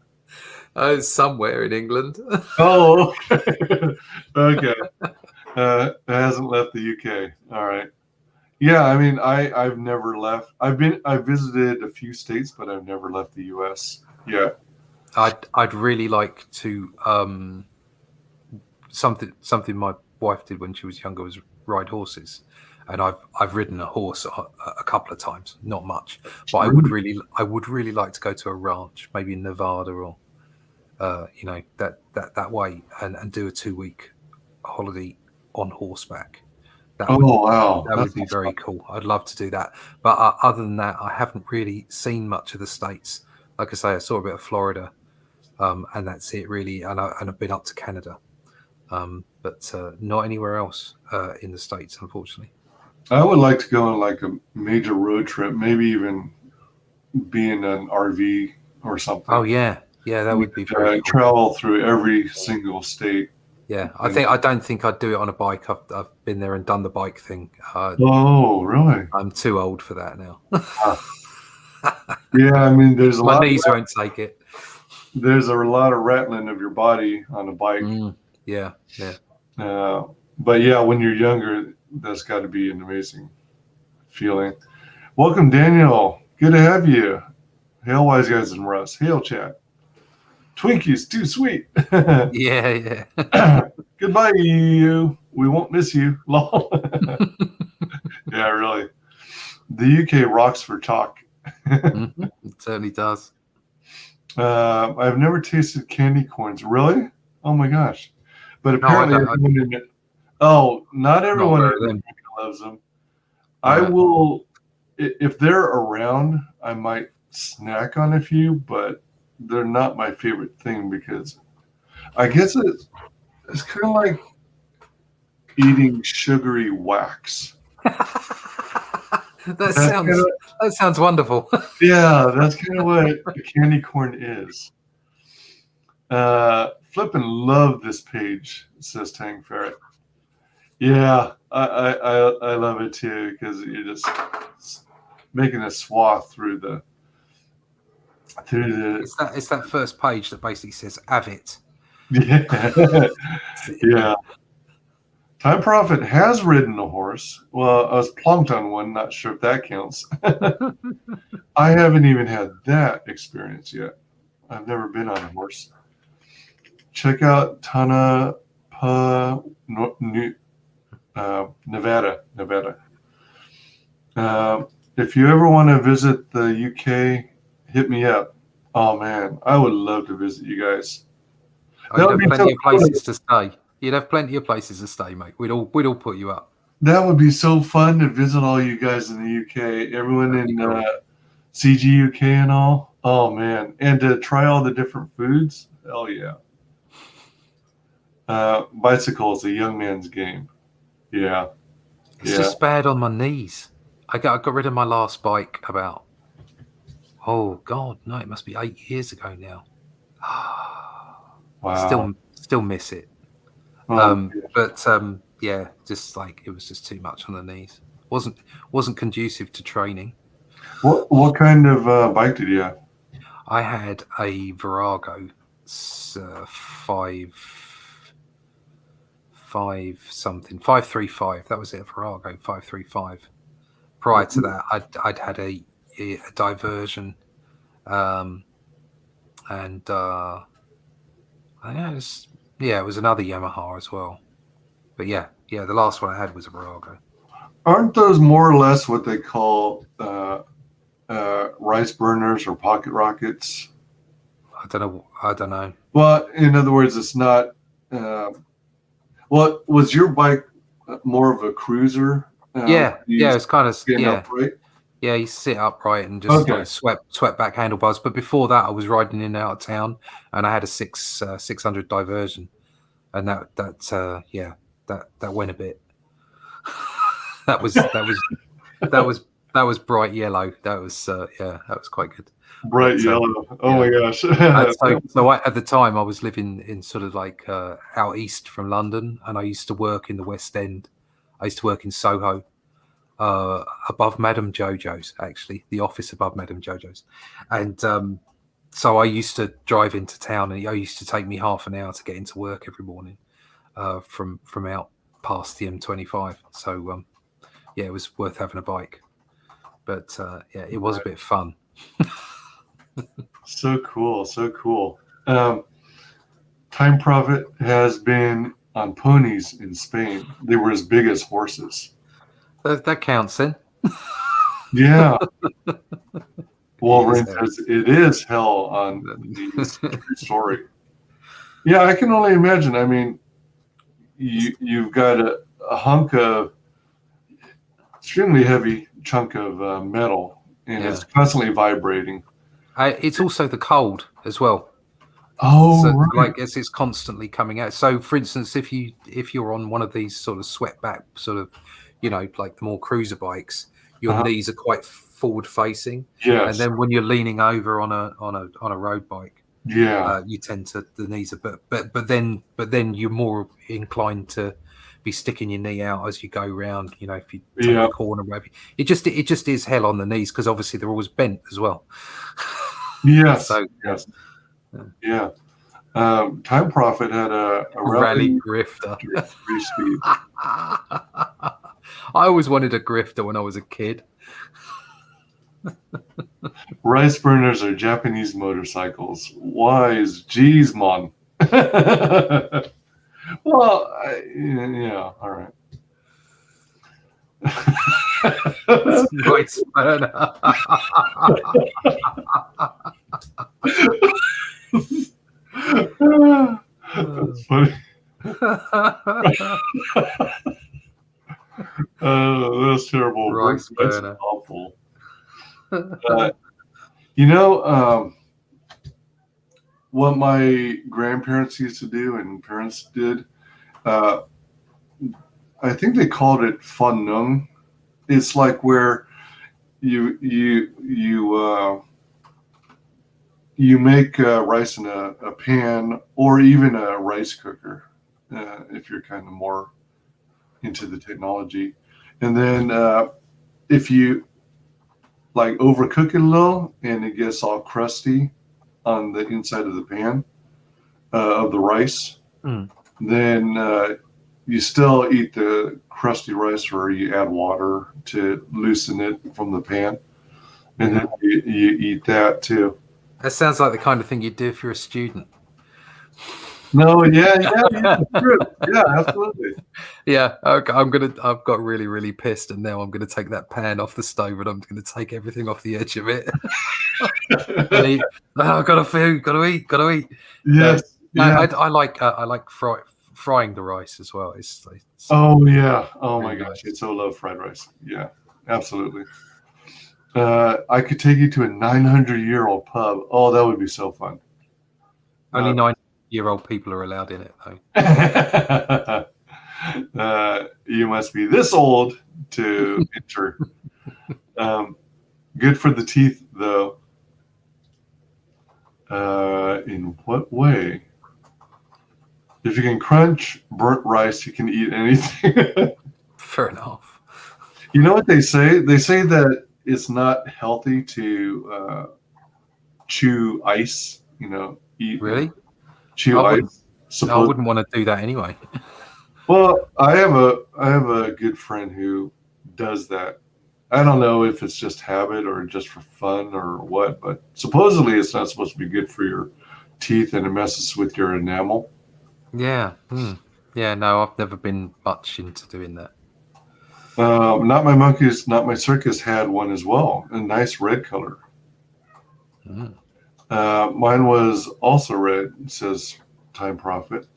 Somewhere in England. Oh, okay. It hasn't left the UK. All right. Yeah, I mean, I've never left. I've visited a few states, but I've never left the US. Yeah. I'd really like to something my wife did when she was younger was ride horses, and I've ridden a horse a couple of times, not much, but I would really like to go to a ranch, maybe in Nevada or that way, and do a 2-week holiday on horseback. That would be very cool. I'd love to do that. But other than that, I haven't really seen much of the States. Like I say, I saw a bit of Florida, and that's it really. And I've been up to Canada, but not anywhere else in the States, unfortunately. I would like to go on like a major road trip, maybe even be in an RV or something. Oh yeah, that would be very cool. Travel through every single state. Yeah, I don't think I'd do it on a bike. I've been there and done the bike thing. Oh, really? I'm too old for that now. Yeah, I mean, there's my knees won't take it. There's a lot of rattling of your body on a bike. Yeah. But yeah, when you're younger, that's got to be an amazing feeling. Welcome, Daniel. Good to have you. Hail, WyzGyz and Russ. Hail, chat. Twinkies, too sweet. Yeah. Goodbye, you. We won't miss you. Lol. Yeah, really. The UK rocks for talk. It certainly does. I've never tasted candy corns. Really? Oh my gosh! But No, I apparently, don't. everyone not everyone aware in of them. America loves them. I Right. will, if they're around, I might snack on a few, but they're not my favorite thing because I guess it's kind of like eating sugary wax. That sounds wonderful. Yeah, that's kind of what a candy corn is. Flippin' love this page, says Tang Ferret. Yeah, I love it too because you're just making a swath through the. It's that first page that basically says "Avit." Yeah, yeah. Time Prophet has ridden a horse. Well, I was plonked on one. Not sure if that counts. I haven't even had that experience yet. I've never been on a horse. Check out Nevada. If you ever want to visit the UK, hit me up. Oh man, I would love to visit you guys. You'd have plenty of places to stay. You'd have plenty of places to stay, mate. We'd all put you up. That would be so fun to visit all you guys in the UK. Everyone in CG UK and all. Oh man, and to try all the different foods. Hell yeah. Bicycle is a young man's game. Yeah. It's just bad on my knees. I got rid of my last bike about, oh God, no, it must be 8 years ago now. Wow. Still miss it. Yeah, just like it was just too much on the knees. Wasn't conducive to training. What kind of bike did you have? I had a Virago 535. That was it, a Virago 535. Prior to that, I'd had a diversion, and I think it was another Yamaha as well. But yeah, the last one I had was a Virago. Aren't those more or less what they call rice burners or pocket rockets? I don't know. Well, in other words, it's not. Was your bike more of a cruiser? It's kind of upright? Yeah, you sit upright and just like swept back handlebars. But before that, I was riding in and out of town, and I had a 600 diversion, and that went a bit. that was bright yellow. That was quite good. Bright yellow. Oh my gosh. So at the time I was living in sort of like out east from London, and I used to work in the West End. I used to work in Soho, above Madame Jojo's, actually, the office above Madame Jojo's. And so I used to drive into town, and it used to take me half an hour to get into work every morning from out past the M25. So it was worth having a bike. But it was a bit fun. So cool. Time Prophet has been on ponies in Spain. They were as big as horses. That counts then. Yeah. Wolverine says it is hell on the story. Yeah, I can only imagine. I mean, you've got a hunk of extremely heavy chunk of metal, and it's constantly vibrating. It's also the cold as well. Oh, so, right. Like it's constantly coming out. So, for instance, if you're on one of these sort of swept back, sort of, like the more cruiser bikes, your knees are quite forward facing. Yes. And then when you're leaning over on a road bike, you tend to the knees are but then you're more inclined to be sticking your knee out as you go round. If you take a corner, whatever. It just is hell on the knees because obviously they're always bent as well. Yes. Yes. Yeah. Time Prophet had a rally grifter. 3-speed. I always wanted a grifter when I was a kid. Rice burners are Japanese motorcycles. WyzGyz, man. Well, all right. Rice burner. funny. That's terrible. Rice That's burner. awful. You know, what my grandparents used to do and parents did, I think they called it fun nung. It's like where you make rice in a pan or even a rice cooker, if you're kind of more into the technology. And then if you like overcook it a little and it gets all crusty on the inside of the pan of the rice, then you still eat the crusty rice, or you add water to loosen it from the pan, and then you eat that too. That sounds like the kind of thing you'd do if you're a student. No, yeah, true. Yeah, absolutely. Yeah, okay, I've got really, really pissed, and now I'm gonna take that pan off the stove, and I'm gonna take everything off the edge of it. Gotta eat. Yes. I like frying the rice as well. It's oh yeah. Oh my really gosh, nice. I so love fried rice. Yeah, absolutely. I could take you to a 900-year-old pub. Oh, that would be so fun. Only 9-year-old people are allowed in it, though. You must be this old to enter. Good for the teeth, though. In what way? If you can crunch burnt rice, you can eat anything. Fair enough. You know what they say? They say that it's not healthy to chew ice. You know, eat chew ice. I wouldn't want to do that anyway. Well, I have a good friend who does that. I don't know if it's just habit or just for fun or what, but supposedly it's not supposed to be good for your teeth and it messes with your enamel. Yeah. Yeah, no, I've never been much into doing that. Not My Monkeys, Not My Circus had one as well, a nice red color. Mine was also red, says Time Prophet.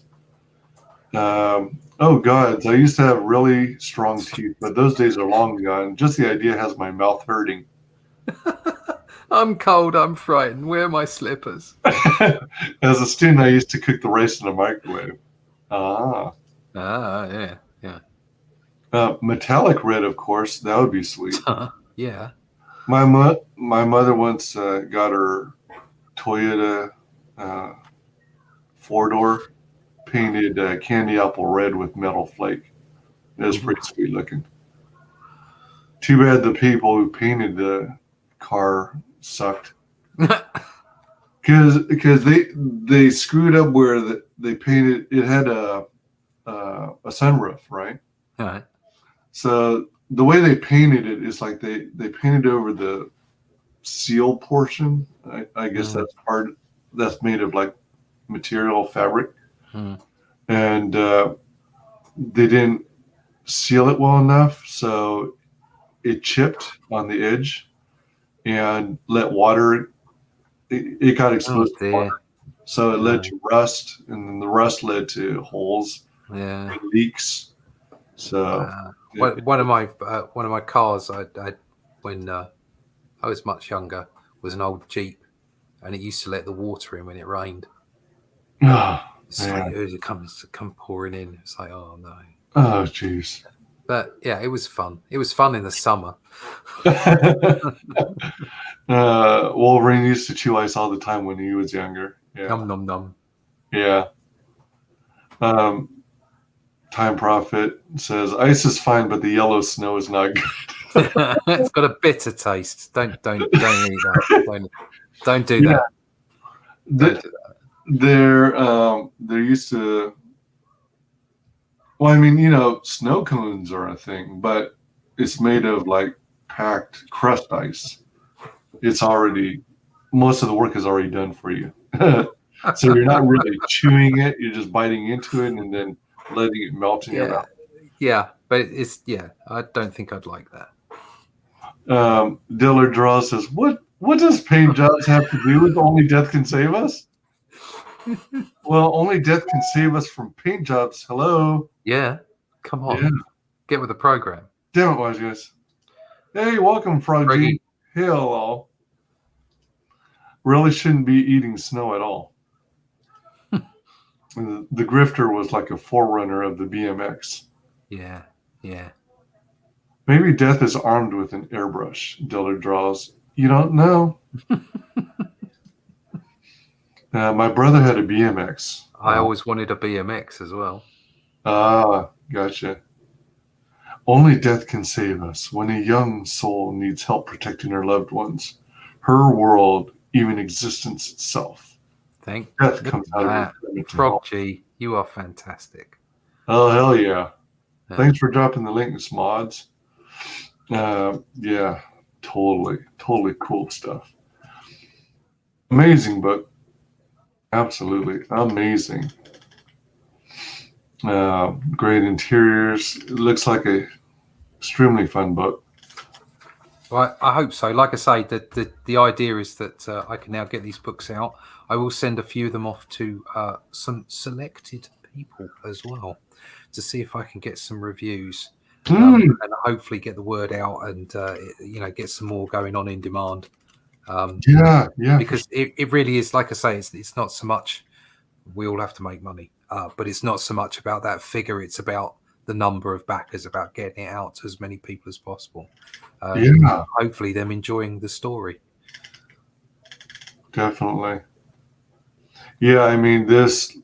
Oh God, I used to have really strong teeth, but those days are long gone. Just the idea has my mouth hurting. I'm cold, I'm frightened. Where are my slippers? As a student, I used to cook the rice in a microwave. Yeah. Metallic red, of course. That would be sweet. Yeah. My mother once got her Toyota 4-door painted candy apple red with metal flake. It was pretty sweet looking. Too bad the people who painted the car sucked. Because they screwed up where they painted it. Had a sunroof, right? All right. So the way they painted it is like they painted over the seal portion. I guess that's made of like material fabric, and they didn't seal it well enough, so it chipped on the edge and let water. It got exposed to water, so it led to rust, and then the rust led to holes and leaks. So one of my cars I when I was much younger was an old Jeep, and it used to let the water in when it rained. It's like it come pouring in. It's like, oh no. Oh jeez. But yeah, it was fun. It was fun in the summer. Wolverine used to chew ice all the time when he was younger. Yeah. Num num num. Yeah. Time Prophet says ice is fine, but the yellow snow is not good. It's got a bitter taste. Don't eat that. Don't do that. Don't do that. They're used to. Well, I mean, you know, snow cones are a thing, but it's made of like packed crushed ice. It's already, most of the work is already done for you. So you're not really chewing it, you're just biting into it and then letting it melt in your mouth. Yeah, but I don't think I'd like that. Diller Draw says, what does paint jobs have to do with Only Death Can Save Us? Well, only death can save us from paint jobs. Hello. Yeah, come on, Yeah. get with the program. Damn it, WyzGyz. Hey, welcome, Frog G. Greggy. Hello. Really shouldn't be eating snow at all. The grifter was like a forerunner of the BMX. Yeah, yeah. Maybe death is armed with an airbrush. Diller draws. You don't know. My brother had a BMX. I always wanted a BMX as well. Ah, gotcha. Only death can save us. When a young soul needs help protecting her loved ones, her world, even existence itself. Thank Death look comes at out of that. retirement to Frog help. G, you are fantastic. Oh, hell yeah. Yeah. Thanks for dropping the links, mods. Yeah, totally cool stuff. Amazing book. Absolutely amazing. Great interiors. It looks like a extremely fun book. Well, I hope so. Like I say, the idea is that I can now get these books out. I will send a few of them off to some selected people as well to see if I can get some reviews and hopefully get the word out and get some more going on in demand. Yeah. Because it really is, like I say, it's not so much we all have to make money, but it's not so much about that figure. It's about the number of backers, about getting it out to as many people as possible. Hopefully them enjoying the story. Definitely. Yeah, I mean this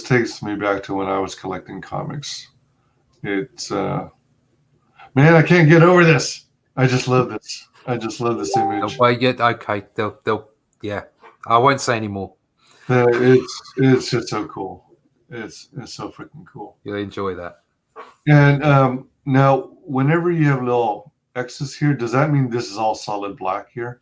takes me back to when I was collecting comics. It's man, I can't get over this. I just love this. I just love this image. Well, yeah, okay, they'll yeah. I won't say any more. It's just so cool. It's so freaking cool. You'll enjoy that. And now, whenever you have little X's here, does that mean this is all solid black here?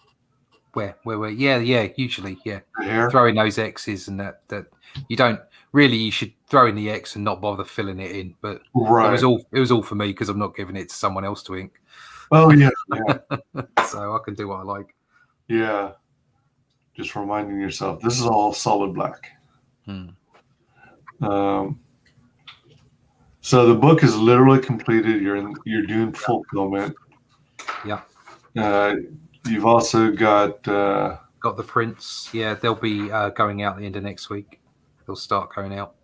Where? Yeah. Usually, yeah. The hair? Throw in those X's and that you don't really. You should throw in the X and not bother filling it in. But Right. it was all for me because I'm not giving it to someone else to ink. Oh yeah. So I can do what I like. Yeah. Just reminding yourself, this is all solid black. So the book is literally completed. You're doing fulfillment. Yeah. You've also got the prints. Yeah, they'll be going out the end of next week. They'll start going out.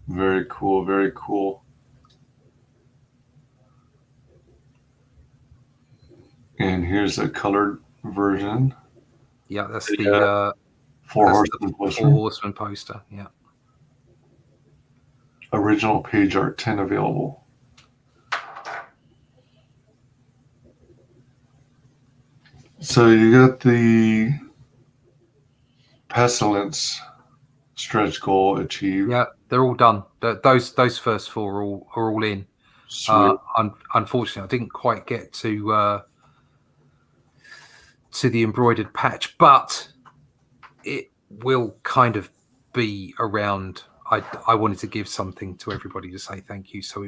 Very cool. Very cool. And here's a colored version. Yeah, that's the Four Horsemen poster. 4 Horsemen poster. Yeah. Original page art 10 available. So you got the Pestilence stretch goal achieved. Yeah, they're all done. Those first 4 are all in. Unfortunately, I didn't quite get to the embroidered patch, but it will kind of be around. I wanted to give something to everybody to say thank you. So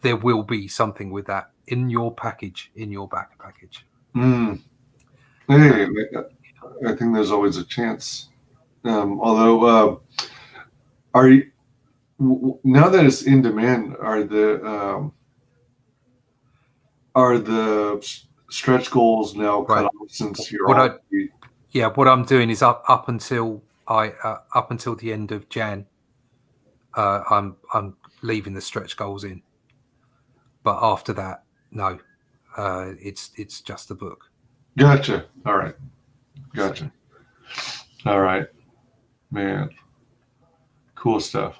there will be something with that in your package, in your backer package. Hey, I think there's always a chance. Although, are you now that it's in demand? Are the stretch goals now cut off since you're what I'm doing is up until the end of Jan. I'm leaving the stretch goals in, but after that, no, it's just the book. Gotcha. All right. Gotcha. All right, man. Cool stuff.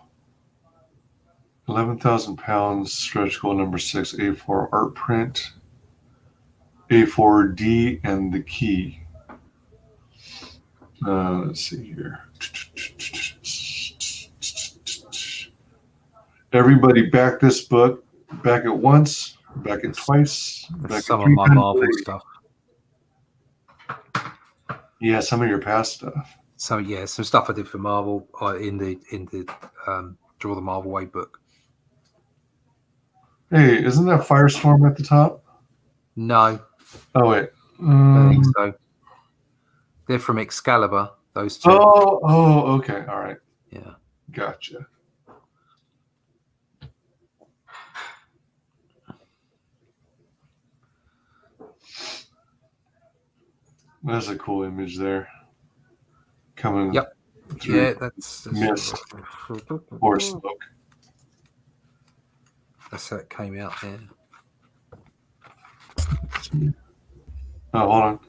11,000 pounds stretch goal number 6 A4 art print. A4D and the key. Let's see here. Everybody back this book. Back it once. Back it twice. Back Some it of 3 my times Marvel later. stuff. Yeah, some of your past stuff. So yeah, some stuff I did for Marvel in the Draw the Marvel Way book. Hey, isn't that Firestorm at the top? No. Oh wait. I think so. They're from Excalibur, those 2. Oh, okay. All right. Yeah. Gotcha. That's a cool image there. Coming Yep. through Yeah, that's mist or smoke. That's how it came out there. Oh, hold on.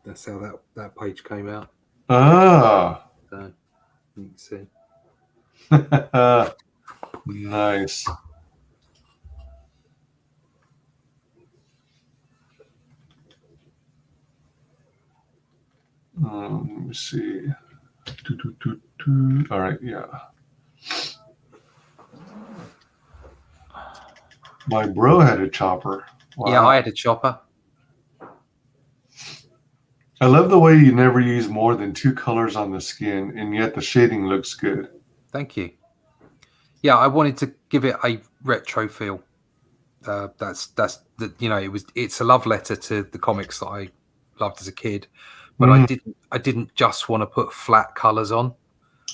That's how that page came out. Ah. So you can see. Nice. Let me see. All right, yeah. My bro had a chopper. Wow. Yeah, I had a chopper. I love the way you never use more than 2 colors on the skin, and yet the shading looks good. Thank you. Yeah, I wanted to give it a retro feel. That's the, you know, it's a love letter to the comics that I loved as a kid, but I didn't just want to put flat colors on.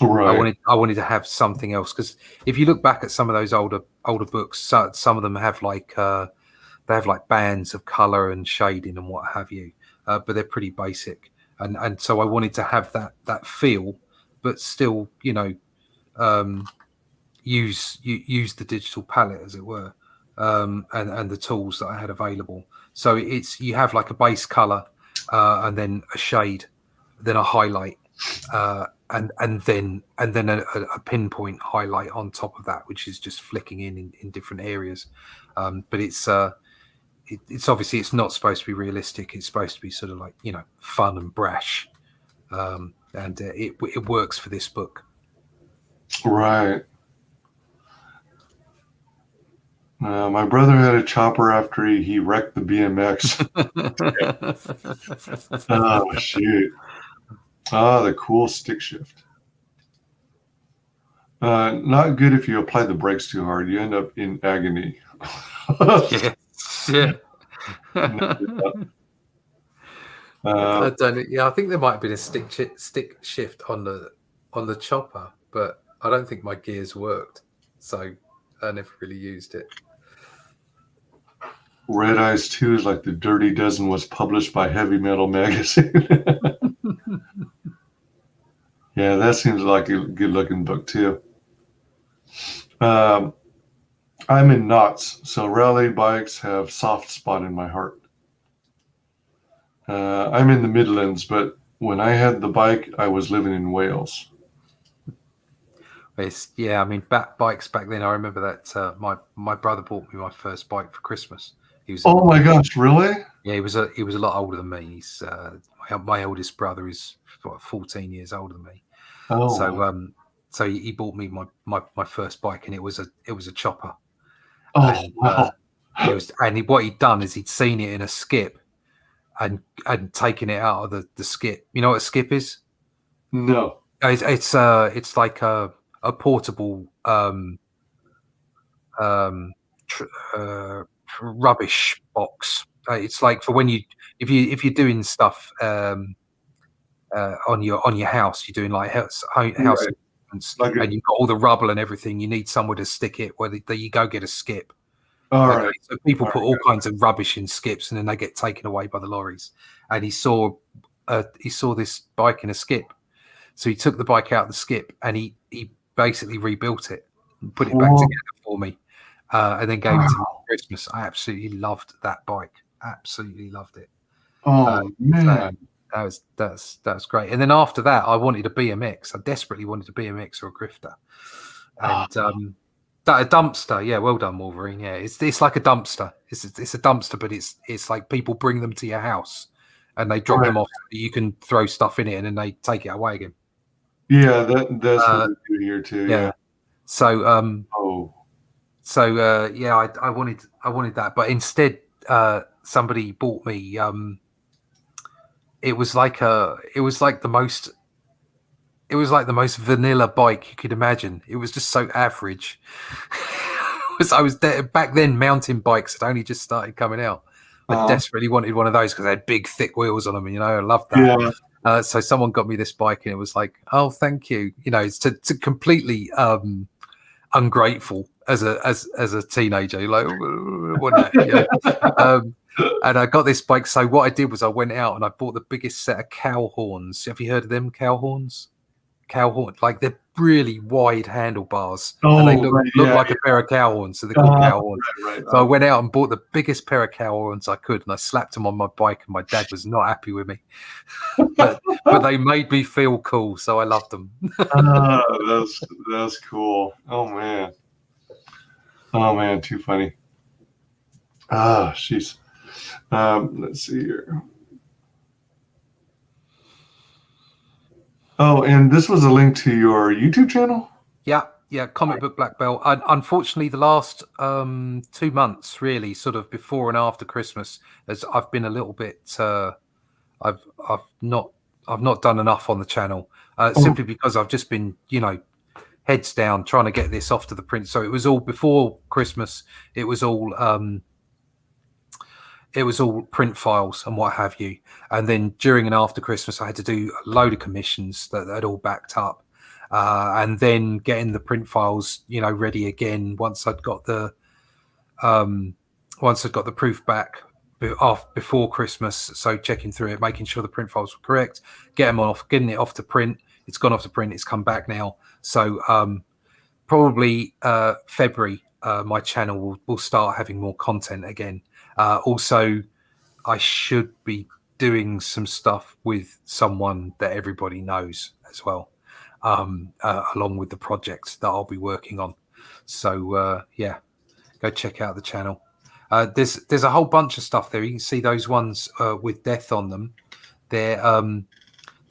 Right. I wanted to have something else, because if you look back at some of those older books, some of them have like they have like bands of color and shading and what have you, but they're pretty basic, and so I wanted to have that feel, but still, you know, use the digital palette, as it were, and the tools that I had available. So you have like a base color, and then a shade, then a highlight, and then a pinpoint highlight on top of that, which is just flicking in different areas. But it's obviously, it's not supposed to be realistic. It's supposed to be sort of like, you know, fun and brash, and it works for this book. Right. My brother had a chopper after he wrecked the BMX. Oh, shoot. Ah, the cool stick shift. Not good if you apply the brakes too hard. You end up in agony. Yeah. Yeah. I don't. Yeah, I think there might have been a stick shift on the chopper, but I don't think my gears worked, so I never really used it. Red Eyes 2 is like the Dirty Dozen was published by Heavy Metal Magazine. Yeah, that seems like a good-looking book too. I'm in knots, so rally bikes have soft spot in my heart. I'm in the Midlands, but when I had the bike, I was living in Wales. Yeah, I mean, bikes back then. I remember that my brother bought me my first bike for Christmas. Oh my gosh, really? Yeah, he was a lot older than me. He's my oldest brother is 14 years older than me. Oh, so he bought me my first bike, and it was a chopper. Oh, and, wow. What he'd done is he'd seen it in a skip and taken it out of the skip. You know what a skip is? No. It's like a portable rubbish box. It's like for when if you're doing stuff on your house, you're doing like house Like and you've got all the rubble and everything. You need somewhere to stick it. Where you go get a skip. All right. So people put all kinds of rubbish in skips, and then they get taken away by the lorries. And he saw this bike in a skip, so he took the bike out of the skip and he basically rebuilt it and put it back together for me, and then gave it to me for Christmas. I absolutely loved that bike. Absolutely loved it. Oh man, that's great. And then after that, I wanted a BMX. I desperately wanted a BMX or a grifter, and a dumpster. Yeah, well done, Wolverine. Yeah, it's like a dumpster. It's a dumpster, but it's like people bring them to your house and they drop them off. You can throw stuff in it and then they take it away again. Yeah, that's what we do here too. Yeah. So I wanted that, but instead somebody bought me it was like the most vanilla bike you could imagine. It was just so average. Back then, mountain bikes had only just started coming out. I desperately wanted one of those because they had big, thick wheels on them. You know, I loved that. So someone got me this bike, and it was like, oh, thank you. You know, it's to completely ungrateful as a teenager. You're like, what? Yeah. And I got this bike. So what I did was I went out and I bought the biggest set of cow horns. Have you heard of them? Cow horns? Cow horn, like they're really wide handlebars, and they look like a pair of cow horns, so they're called cow horns. Right. So I went out and bought the biggest pair of cow horns I could, and I slapped them on my bike, and my dad was not happy with me. but they made me feel cool, so I loved them. That's cool. Oh man, too funny. Jeez. Let's see here. Oh, and this was a link to your YouTube channel? Yeah, Comic Book Black Belt. Unfortunately, the last 2 months, really, sort of before and after Christmas, as I've been a little bit, I've not done enough on the channel, simply because I've just been, heads down trying to get this off to the print. So it was all before Christmas. It was all print files and what have you. And then during and after Christmas, I had to do a load of commissions that had all backed up. And then getting the print files, ready again once I'd got the proof back before Christmas. So checking through it, making sure the print files were correct, getting it off to print. It's gone off to print. It's come back now. So probably February, my channel will start having more content again. Also, I should be doing some stuff with someone that everybody knows as well, along with the projects that I'll be working on. So go check out the channel. There's a whole bunch of stuff there. You can see those ones with death on them. They're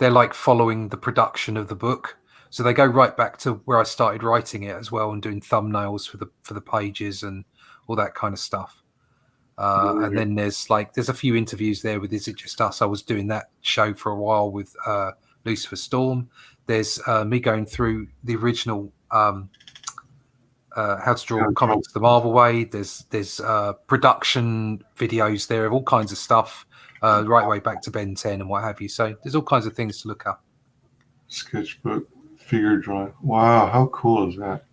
like following the production of the book, so they go right back to where I started writing it as well, and doing thumbnails for the pages and all that kind of stuff. And then there's a few interviews there with Is It Just Us? I was doing that show for a while with Lucifer Storm. There's me going through the original How to Draw Comics the Marvel Way. There's production videos there of all kinds of stuff, right way back to Ben 10 and what have you. So there's all kinds of things to look up. Sketchbook, figure drawing. Wow, how cool is that?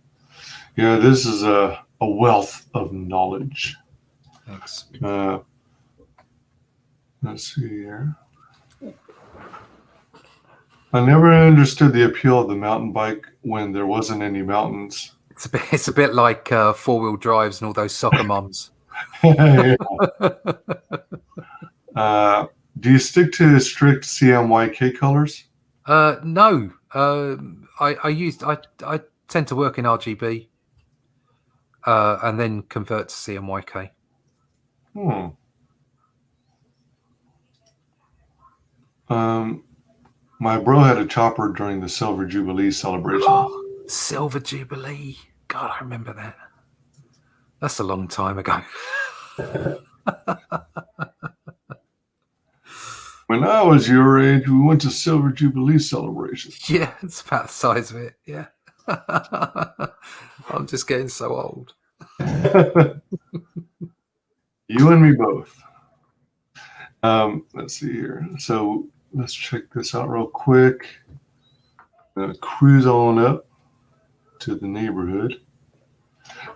Yeah, this is a wealth of knowledge. Thanks. Let's see here. I never understood the appeal of the mountain bike when there wasn't any mountains. It's a bit like four-wheel drives and all those soccer mums. Do you stick to strict CMYK colors? No. I tend to work in RGB and then convert to CMYK. My bro had a chopper during the Silver Jubilee celebration. Silver Jubilee. God, I remember that. That's a long time ago. When I was your age, we went to Silver Jubilee celebration. Yeah, it's about the size of it. Yeah. I'm just getting so old. You and me both. Let's see here. So let's check this out real quick. Cruise on up to the neighborhood.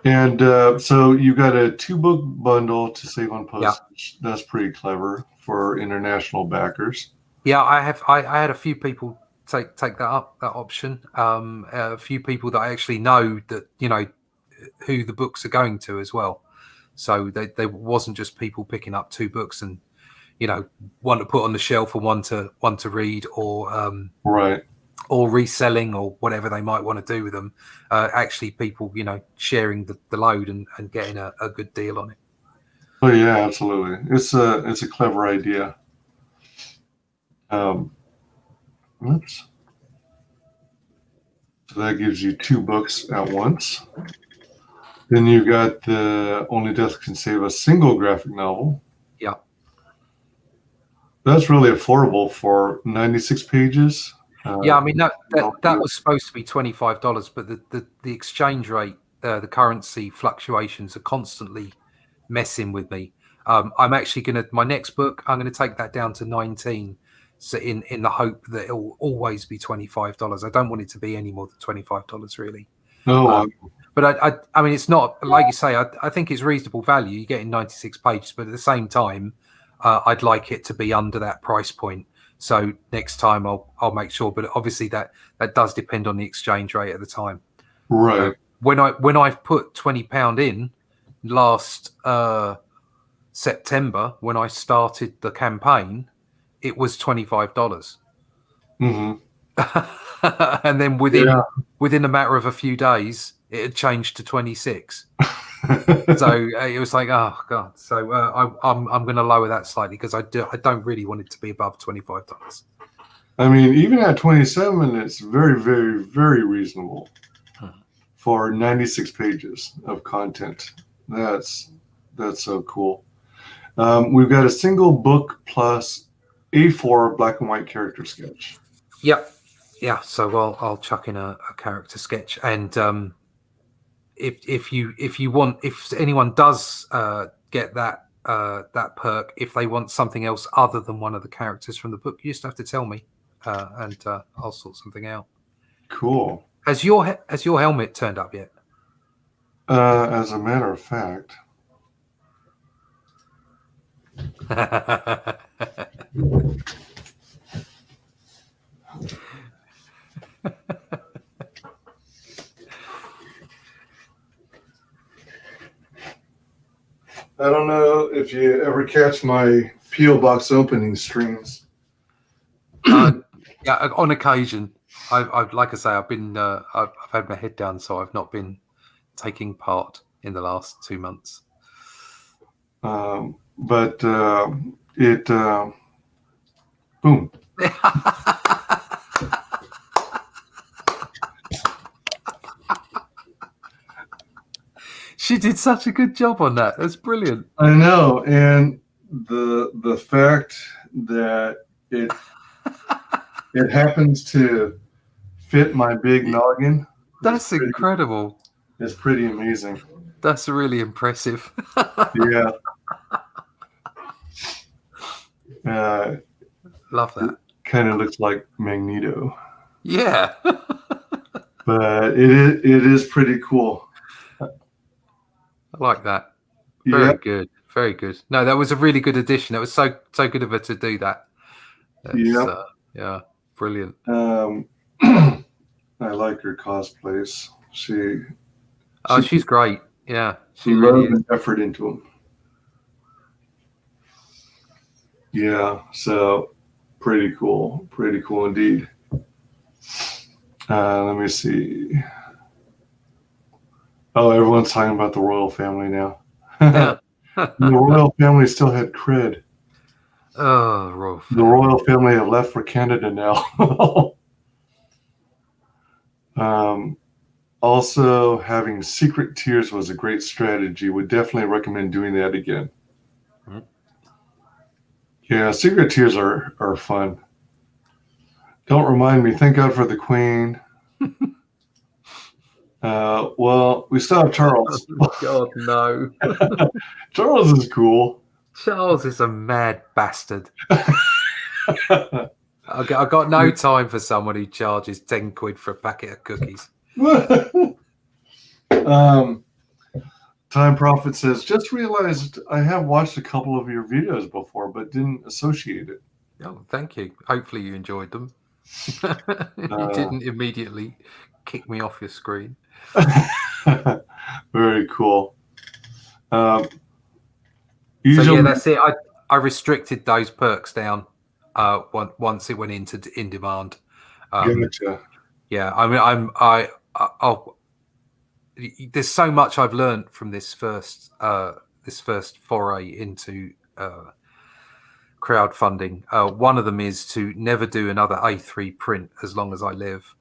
And so you got a 2-book bundle to save on postage. Yeah. That's pretty clever for international backers. Yeah, I had a few people take that option. A few people that I actually know that who the books are going to as well. So they wasn't just people picking up 2 books and one to put on the shelf and one to read or right. Or reselling or whatever they might want to do with them. Actually, people, sharing the load and getting a good deal on it. Oh yeah, absolutely. It's a clever idea. Oops. So that gives you 2 books at once. Then you got the Only Death Can Save Us single graphic novel. Yeah. That's really affordable for 96 pages. Yeah, I mean that was supposed to be $25, but the exchange rate, the currency fluctuations are constantly messing with me. I'm actually my next book, I'm gonna take that down to 19. so in the hope that it will always be $25. I don't want it to be any more than $25 really. Oh, But I mean, it's not like you say. I think it's reasonable value. You're getting 96 pages, but at the same time, I'd like it to be under that price point. So next time I'll make sure. But obviously that does depend on the exchange rate at the time. right. When I've put £20 in last September when I started the campaign, it was $25. Mm-hmm. And then within a matter of a few days, it had changed to 26. So it was like, oh god. So I'm going to lower that slightly because I don't really want it to be above $25. I mean, even at 27, it's very, very, very reasonable for 96 pages of content. That's so cool. We've got a single book plus A4 black and white character sketch. Yep. Yeah, so I'll chuck in a character sketch, and if anyone does get that perk, if they want something else other than one of the characters from the book, you just have to tell me, and I'll sort something out. Cool. Has your helmet turned up yet? As a matter of fact. I don't know if you ever catch my P.O. box opening streams. Yeah, on occasion. I've like I say, I've been I've had my head down, so I've not been taking part in the last 2 months. But it boom. She did such a good job on that. That's brilliant. I know, and the fact that it happens to fit my big noggin. That's incredible. It's pretty amazing. That's really impressive. Yeah. Love that. Kind of looks like Magneto. Yeah. But it is pretty cool. I like that. Very good. Very good. No, that was a really good addition. It was so good of her to do that. Yeah, brilliant. I like her cosplays. She's great. Yeah, she really put effort into them. Yeah, so pretty cool indeed. Let me see. Oh, everyone's talking about the royal family now. Yeah. The royal family still had cred. Oh, royal family. The royal family have left for Canada now. Also, having secret tiers was a great strategy. Would definitely recommend doing that again. Mm-hmm. Yeah, secret tiers are fun. Don't remind me. Thank God for the Queen. Well, we still have Charles. Oh, God, no. Charles is cool. Charles is a mad bastard. I got no time for someone who charges 10 quid for a packet of cookies. Time Prophet says, just realized I have watched a couple of your videos before, but didn't associate it. Oh, thank you. Hopefully you enjoyed them. You didn't immediately kick me off your screen. Very cool. So yeah, that's it. I restricted those perks down once it went into in demand. Gotcha. Yeah, I mean, I'll. There's so much I've learned from this first foray into crowdfunding. One of them is to never do another A3 print as long as I live.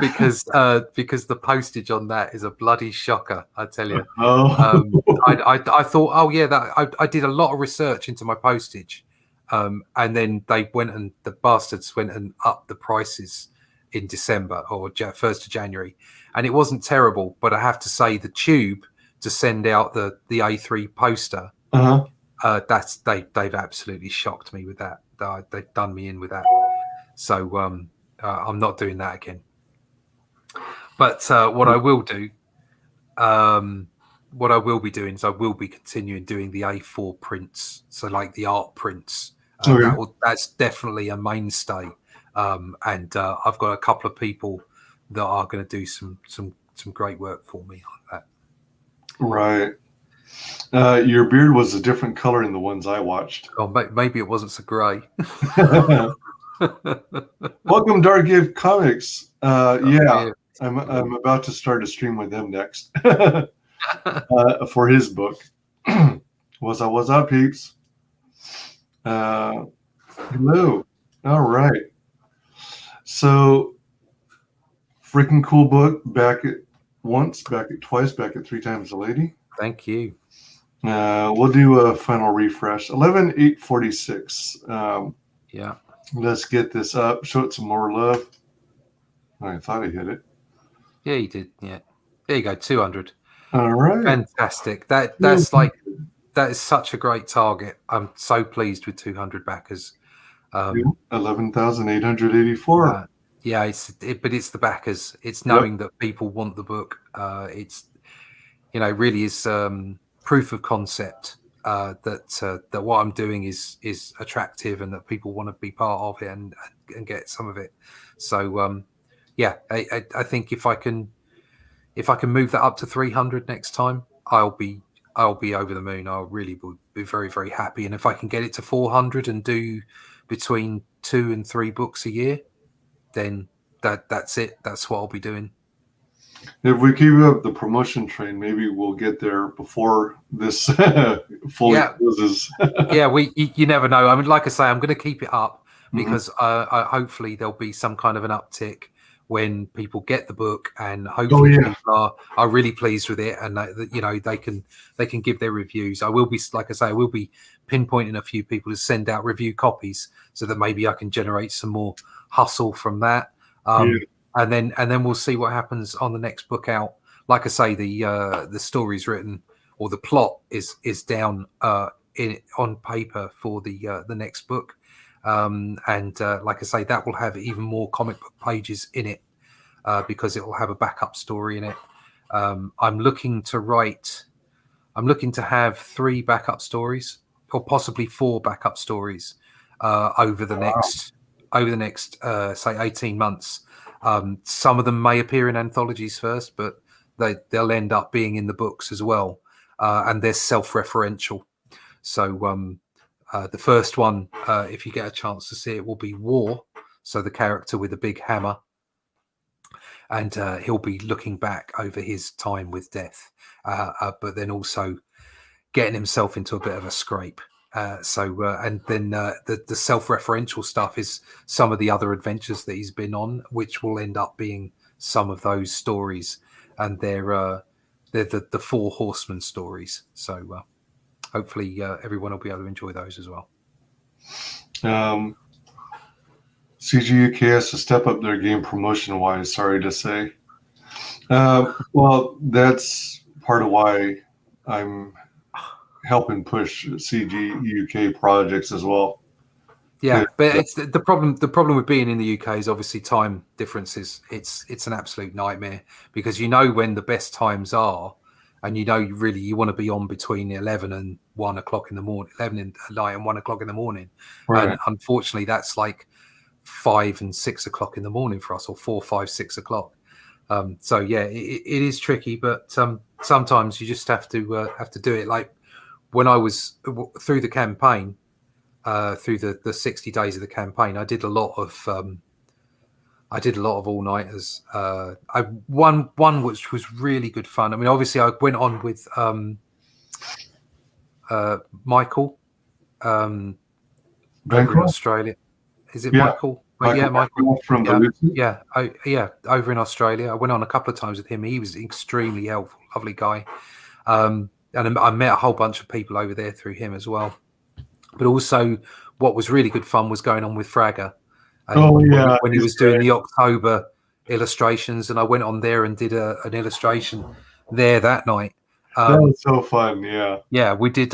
because the postage on that is a bloody shocker, I tell you. I thought, oh yeah, that I did a lot of research into my postage, and then the bastards went and upped the prices in December or 1st of January, and it wasn't terrible, but I have to say the tube to send out the A3 poster They've absolutely shocked me with that. They've done me in with that. So I'm not doing that again. But what I will do, what I will be doing is I will be continuing doing the A4 prints. So like the art prints, that's definitely a mainstay. And I've got a couple of people that are going to do some great work for me on that. Right. Your beard was a different color in the ones I watched. Oh, maybe it wasn't so grey. Welcome, Dark Give Comics. Yeah. I'm about to start a stream with him next for his book. What's up, peeps? Hello. All right. So, freaking cool book. Back at once, back at twice, back at 3 times a lady. Thank you. We'll do a final refresh. 11/8/46. Yeah. Let's get this up. Show it some more love. I thought I hit it. Yeah, you did. Yeah. There you go. 200. All right. Fantastic. That's like, that is such a great target. I'm so pleased with 200 backers. 11,884. Yeah, but it's the backers. It's knowing that people want the book. It's, really is proof of concept that what I'm doing is attractive and that people want to be part of it and get some of it. So I think if I can move that up to 300 next time, I'll be over the moon. I'll really be very, very happy. And if I can get it to 400 and do between 2 and 3 books a year, then that's it. That's what I'll be doing. If we keep up the promotion train, maybe we'll get there before this fully closes. Yeah, you never know. I mean, like I say, I'm going to keep it up because hopefully there'll be some kind of an uptick when people get the book, and hopefully people are really pleased with it, and they can give their reviews. I will be, like I say, I will be pinpointing a few people to send out review copies so that maybe I can generate some more hustle from that. And then we'll see what happens on the next book out. Like I say, the story's written, or the plot is down on paper for the next book. Like I say, that will have even more comic book pages in it because it will have a backup story in it. I'm looking to have 3 backup stories, or possibly 4 backup stories over the next say 18 months. Some of them may appear in anthologies first, but they'll end up being in the books as well, and they're self-referential. So the first one, if you get a chance to see it, will be War. So the character with a big hammer, and he'll be looking back over his time with death, but then also getting himself into a bit of a scrape. And then the self-referential stuff is some of the other adventures that he's been on, which will end up being some of those stories, and they're the 4 horsemen stories. So hopefully everyone will be able to enjoy those as well. CG UK has to step up their game promotion-wise, sorry to say. Well, that's part of why I'm helping push CG UK projects as well. Yeah, but it's the problem with being in the UK is obviously time differences. It's an absolute nightmare because when the best times are, and you want to be on between 11 and 1 o'clock in the morning, 11 in the night and 1 o'clock in the morning. Right. And unfortunately, that's like 5 and 6 o'clock in the morning for us, or 4, 5, 6 o'clock. So yeah, it is tricky, but sometimes you just have to do it. Like when I was through the campaign, through the 60 days of the campaign, I did a lot of all-nighters. One which was really good fun. I mean, obviously, I went on with Michael over in Australia. Is it Michael? Michael from over in Australia. I went on a couple of times with him. He was extremely helpful, lovely guy. And I met a whole bunch of people over there through him as well. But also, what was really good fun was going on with Fragger. When he was doing the October illustrations, and I went on there and did an illustration there that night. That was so fun, yeah. Yeah, we did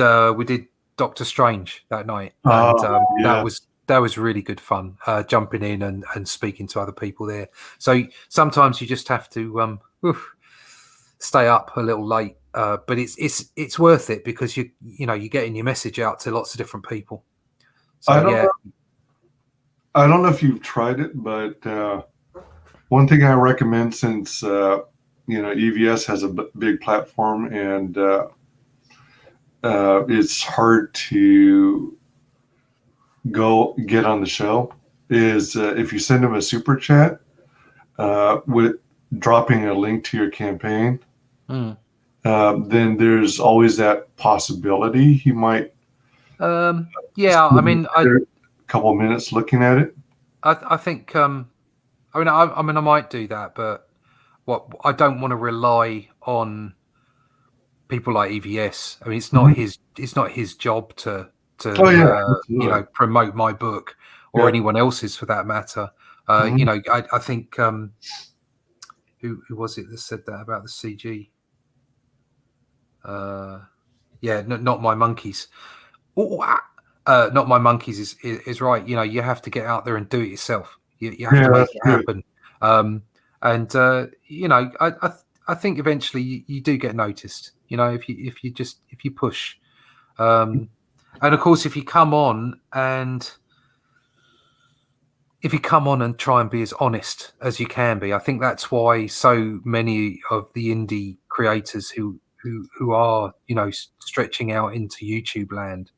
Doctor Strange that night, and yeah. that was really good fun. Jumping in and speaking to other people there. So sometimes you just have to stay up a little late, but it's worth it because you're getting your message out to lots of different people. So I don't know if you've tried it, but one thing I recommend, since EVS has a big platform and it's hard to go get on the show, is if you send them a super chat with dropping a link to your campaign, then there's always that possibility he might. I mean, a couple of minutes looking at it. I think. I might do that, but I don't want to rely on people like EVS. I mean, it's not his job to promote my book or anyone else's for that matter. I think who was it that said that about the CG? Not my monkeys. Not my monkeys is right. You have to get out there and do it yourself. You have to make it happen. I think eventually you do get noticed. If you push, and of course if you come on and try and be as honest as you can be. I think that's why so many of the indie creators who are stretching out into YouTube land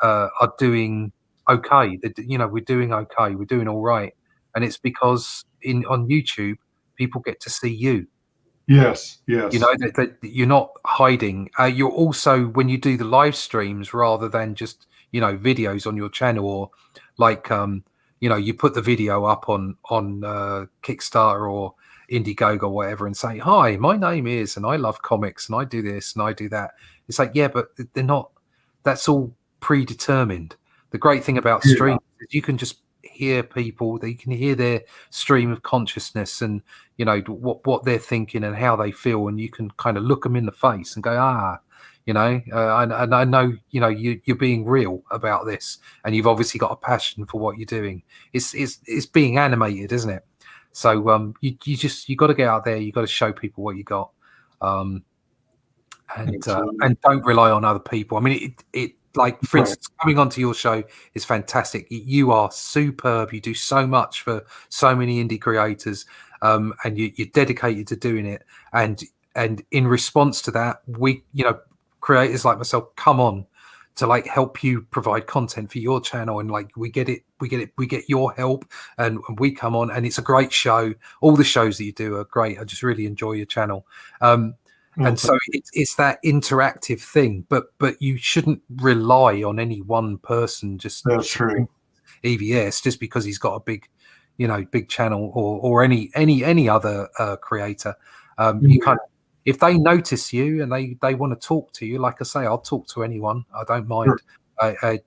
are doing okay. We're doing okay. We're doing all right, and it's because on YouTube people get to see you. Yes. That you're not hiding. You're also, when you do the live streams rather than just videos on your channel, or like you put the video up on Kickstarter or Indiegogo or whatever and say, hi, my name is, and I love comics and I do this and I do that. It's like, yeah, but they're not. That's all predetermined. The great thing about streams is you can just hear people, that you can hear their stream of consciousness and what they're thinking and how they feel, and you can kind of look them in the face and go, and I know you're being real about this, and you've obviously got a passion for what you're doing. It's being animated, isn't it? So you got to get out there, you got to show people what you got, and don't rely on other people. I mean, it like, for instance, coming onto your show is fantastic. You are superb. You do so much for so many indie creators, and you're dedicated to doing it. And in response to that, we, creators like myself, come on to like help you provide content for your channel, and like we get your help, and we come on, and it's a great show. All the shows that you do are great. I just really enjoy your channel. And so it's that interactive thing, but you shouldn't rely on any one person. That's true. EVS just because he's got a big channel, or any other creator. You kind of, if they notice you and they want to talk to you, like I say, I'll talk to anyone. I don't mind. Sure. I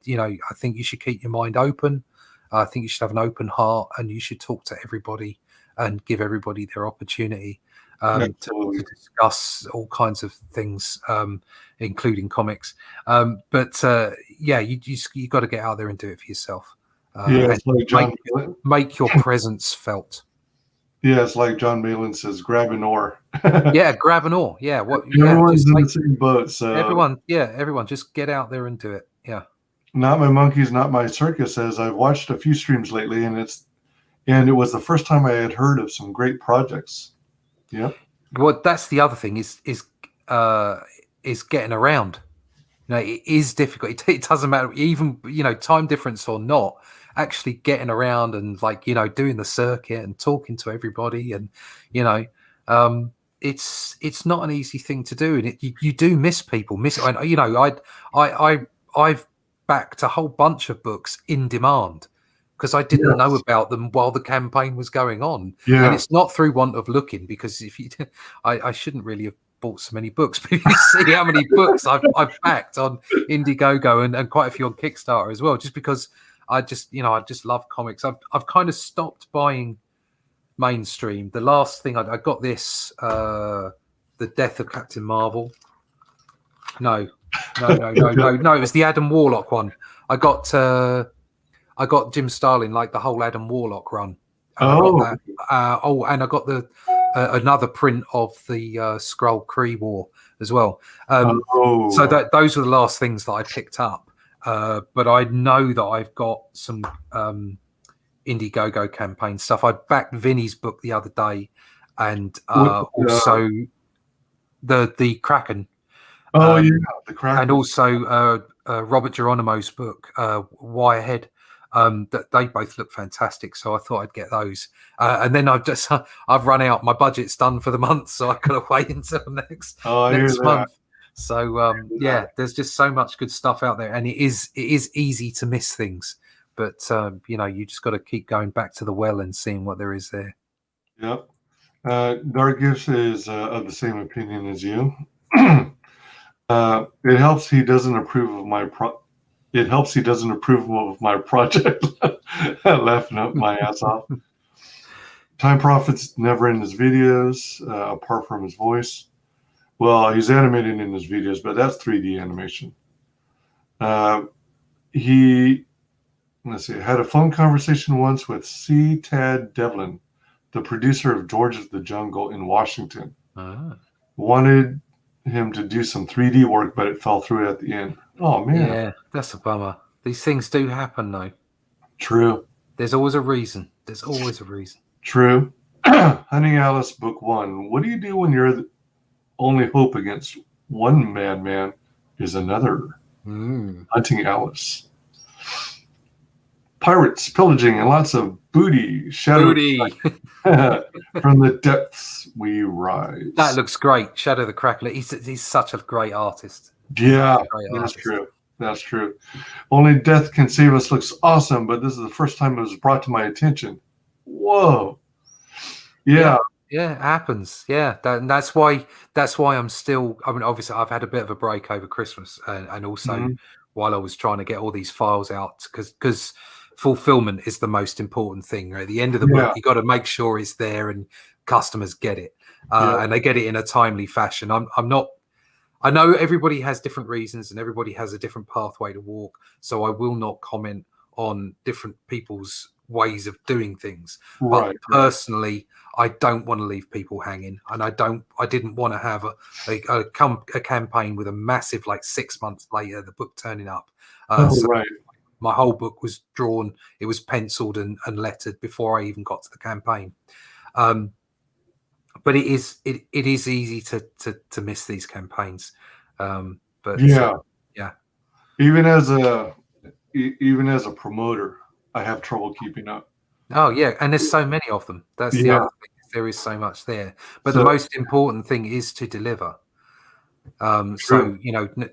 think you should keep your mind open. I think you should have an open heart, and you should talk to everybody and give everybody their opportunity. To discuss all kinds of things, including comics. You got to get out there and do it for yourself. It's like make your presence felt. Yeah, it's like John Malin says, grab an oar. Grab an oar. Yeah, everyone's in the same boat. So everyone, just get out there and do it. Yeah. Not my monkeys, not my circus. As I've watched a few streams lately, and it was the first time I had heard of some great projects. Yeah. Well, that's the other thing is getting around. It is difficult. It doesn't matter, even time difference or not. Actually getting around and doing the circuit and talking to everybody, and it's not an easy thing to do, and you do miss people. I've backed a whole bunch of books in demand, because I didn't know about them while the campaign was going on. Yeah. And it's not through want of looking, because I shouldn't really have bought so many books, but you see how many books I've backed on Indiegogo and quite a few on Kickstarter as well, just because I just love comics. I've kind of stopped buying mainstream. The last thing I got this, The Death of Captain Marvel. No, No. It was the Adam Warlock one. I got Jim Starlin, like the whole Adam Warlock run. And I got that. And I got the another print of the Skrull Kree War as well. So those were the last things that I picked up. But I know that I've got some Indiegogo campaign stuff. I backed Vinny's book the other day, and also the Kraken. The Kraken, and also Robert Geronimo's book, Why Ahead. That they both look fantastic, so I thought I'd get those. And then I've run out. My budget's done for the month, so I've got to wait until next month. So there's just so much good stuff out there, and it is easy to miss things. But you just got to keep going back to the well and seeing what there is there. Yep. Dark Gifts is of the same opinion as you. It helps he doesn't approve of my project. Laughing up my ass off. Time Prophet's never in his videos, apart from his voice. Well, he's animating in his videos, but that's 3D animation. He had a phone conversation once with C. Tad Devlin, the producer of George of the Jungle in Washington. Wanted him to do some 3D work, but it fell through at the end. Oh man, yeah, that's a bummer. These things do happen, though. True. There's always a reason. True. Hunting Alice, Book 1. What do you do when you're the only hope against one madman is another? Hunting Alice. Pirates, pillaging, and lots of booty. Booty. From the depths we rise. That looks great. Shadow the Crackler. He's such a great artist. Yeah, that's true. That's true. Only Death Can Save Us looks awesome, but this is the first time it was brought to my attention. Whoa. Yeah, it happens. Yeah, that's why I'm still. I mean, obviously, I've had a bit of a break over Christmas, and also while I was trying to get all these files out, because fulfillment is the most important thing. Right? At the end of the book, you got to make sure it's there and customers get it, and they get it in a timely fashion. I'm not. I know everybody has different reasons and everybody has a different pathway to walk, so I will not comment on different people's ways of doing things. But personally, I don't want to leave people hanging, and I didn't want to have a campaign with a massive, like 6 months later, the book turning up. My whole book was drawn, it was penciled and lettered before I even got to the campaign. But it is easy to miss these campaigns. But even as a promoter, I have trouble keeping up. Oh yeah, and there's so many of them. That's the other thing. There is so much there, but the most important thing is to deliver. So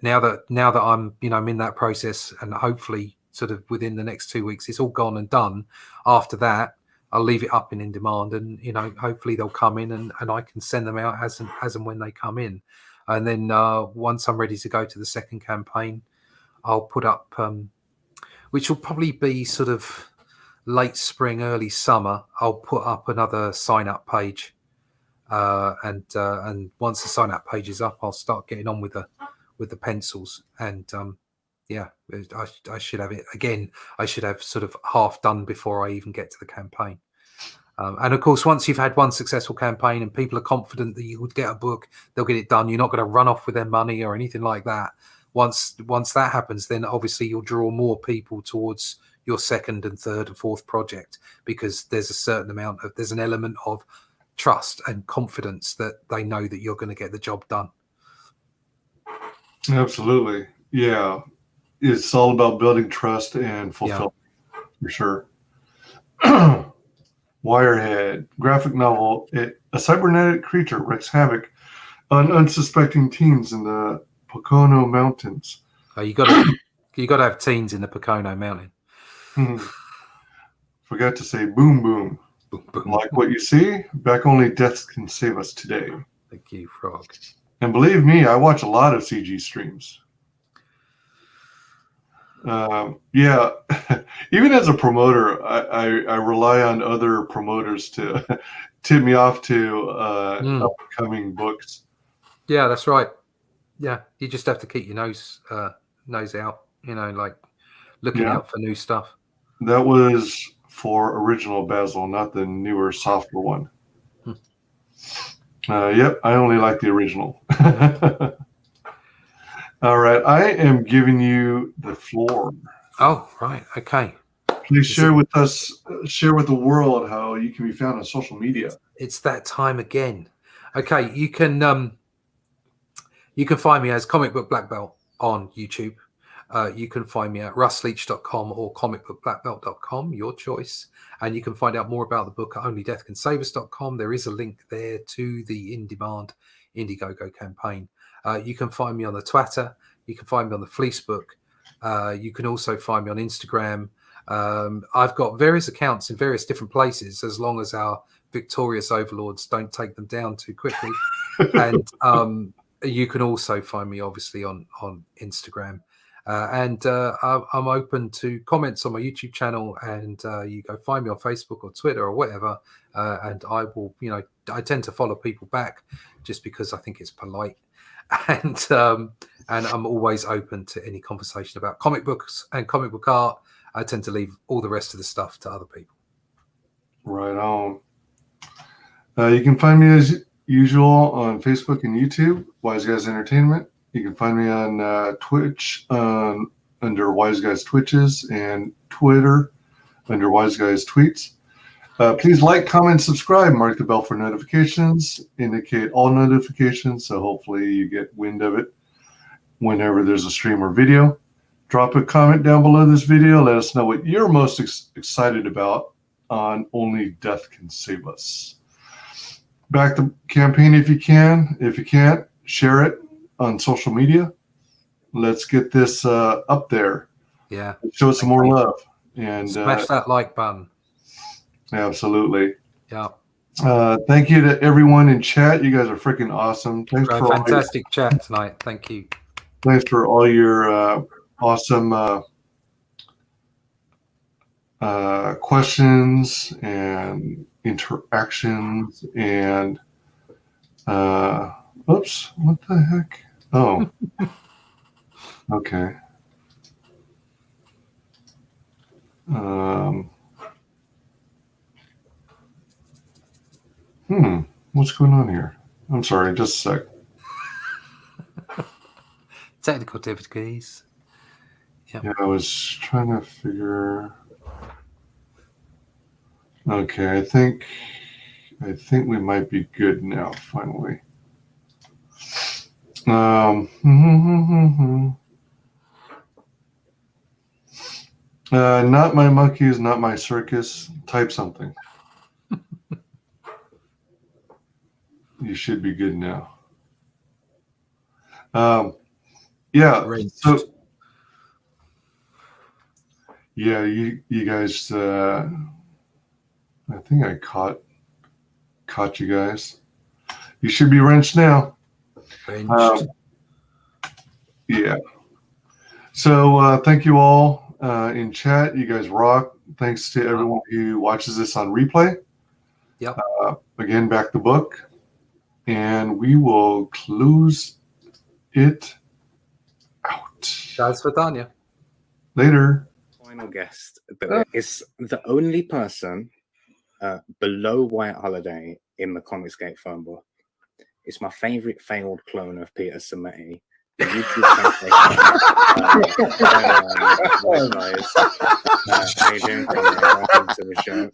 now that I'm I'm in that process, and hopefully sort of within the next 2 weeks it's all gone and done. After that, I'll leave it up in demand, and hopefully they'll come in, and I can send them out as and when they come in. And then once I'm ready to go to the second campaign, I'll put up, which will probably be sort of late spring, early summer. I'll put up another sign up page, and once the sign up page is up, I'll start getting on with the pencils, and I should have it again. I should have sort of half done before I even get to the campaign. And of course, once you've had one successful campaign and people are confident that you would get a book, they'll get it done. You're not going to run off with their money or anything like that. Once that happens, then obviously you'll draw more people towards your second and third and fourth project, because there's an element of trust and confidence that they know that you're going to get the job done. Absolutely. Yeah. It's all about building trust and fulfillment, for sure. Wirehead, graphic novel. A cybernetic creature wreaks havoc on unsuspecting teens in the Pocono Mountains. Oh, you got to have teens in the Pocono Mountain. Forgot to say boom, boom. Boom, boom. Like what you see? Back only death can save us today. Thank you, Frog. And believe me, I watch a lot of CG streams. Even as a promoter, I rely on other promoters to tip me off to upcoming books. Yeah, that's right. Yeah, you just have to keep your nose out, like looking out for new stuff. That was for original Basil, not the newer, softer one. Yep, I only like the original. All right, I am giving you the floor. Oh, right. Okay. Please share with us, share with the world how you can be found on social media. It's that time again. Okay, you can find me as Comic Book Black Belt on YouTube. You can find me at russleach.com or comicbookblackbelt.com, your choice. And you can find out more about the book at onlydeathcansaveus.com. There is a link there to the in-demand Indiegogo campaign. You can find me on the Twitter. You can find me on the Fleecebook. You can also find me on Instagram. I've got various accounts in various different places, as long as our victorious overlords don't take them down too quickly. And you can also find me, obviously, on Instagram. And I'm open to comments on my YouTube channel, and you go find me on Facebook or Twitter or whatever. And I will, I tend to follow people back just because I think it's polite. And I'm always open to any conversation about comic books and comic book art. I tend to leave all the rest of the stuff to other people. Right on. You can find me as usual on Facebook and YouTube, WyzGyz Entertainment. You can find me on Twitch under WyzGyz Twitches, and Twitter under WyzGyz Tweets. Please like, comment, subscribe, mark the bell for notifications, indicate all notifications so hopefully you get wind of it whenever there's a stream or video. Drop a comment down below this video. Let us know what you're most excited about on Only Death Can Save Us. Back the campaign if you can. If you can't, share it on social media. Let's get this up there. Yeah. Show some more love. And smash that like button. Absolutely. Yeah. Thank you to everyone in chat. You guys are freaking awesome. Thanks for fantastic chat tonight. Thank you. Thanks for all your awesome questions and interactions and oops, what the heck? Oh, okay. What's going on here? I'm sorry, just a sec. Technical difficulties. Yep. Yeah, I was trying to figure. Okay, I think we might be good now, finally. Not my monkeys, not my circus. Type something. You should be good now. Yeah. Great. So yeah, you guys. I think I caught you guys. You should be wrenched now. Wrenched. Yeah. So thank you all in chat. You guys rock. Thanks to everyone who watches this on replay. Yep. Again, back the book. And we will close it out. That's for Tanya. Later. Final guest is the only person below White Holiday in the Comicsgate phone book. It's my favorite failed clone of Peter Sametti. The YouTube sensation. How you doing, Tanya? Welcome to the show.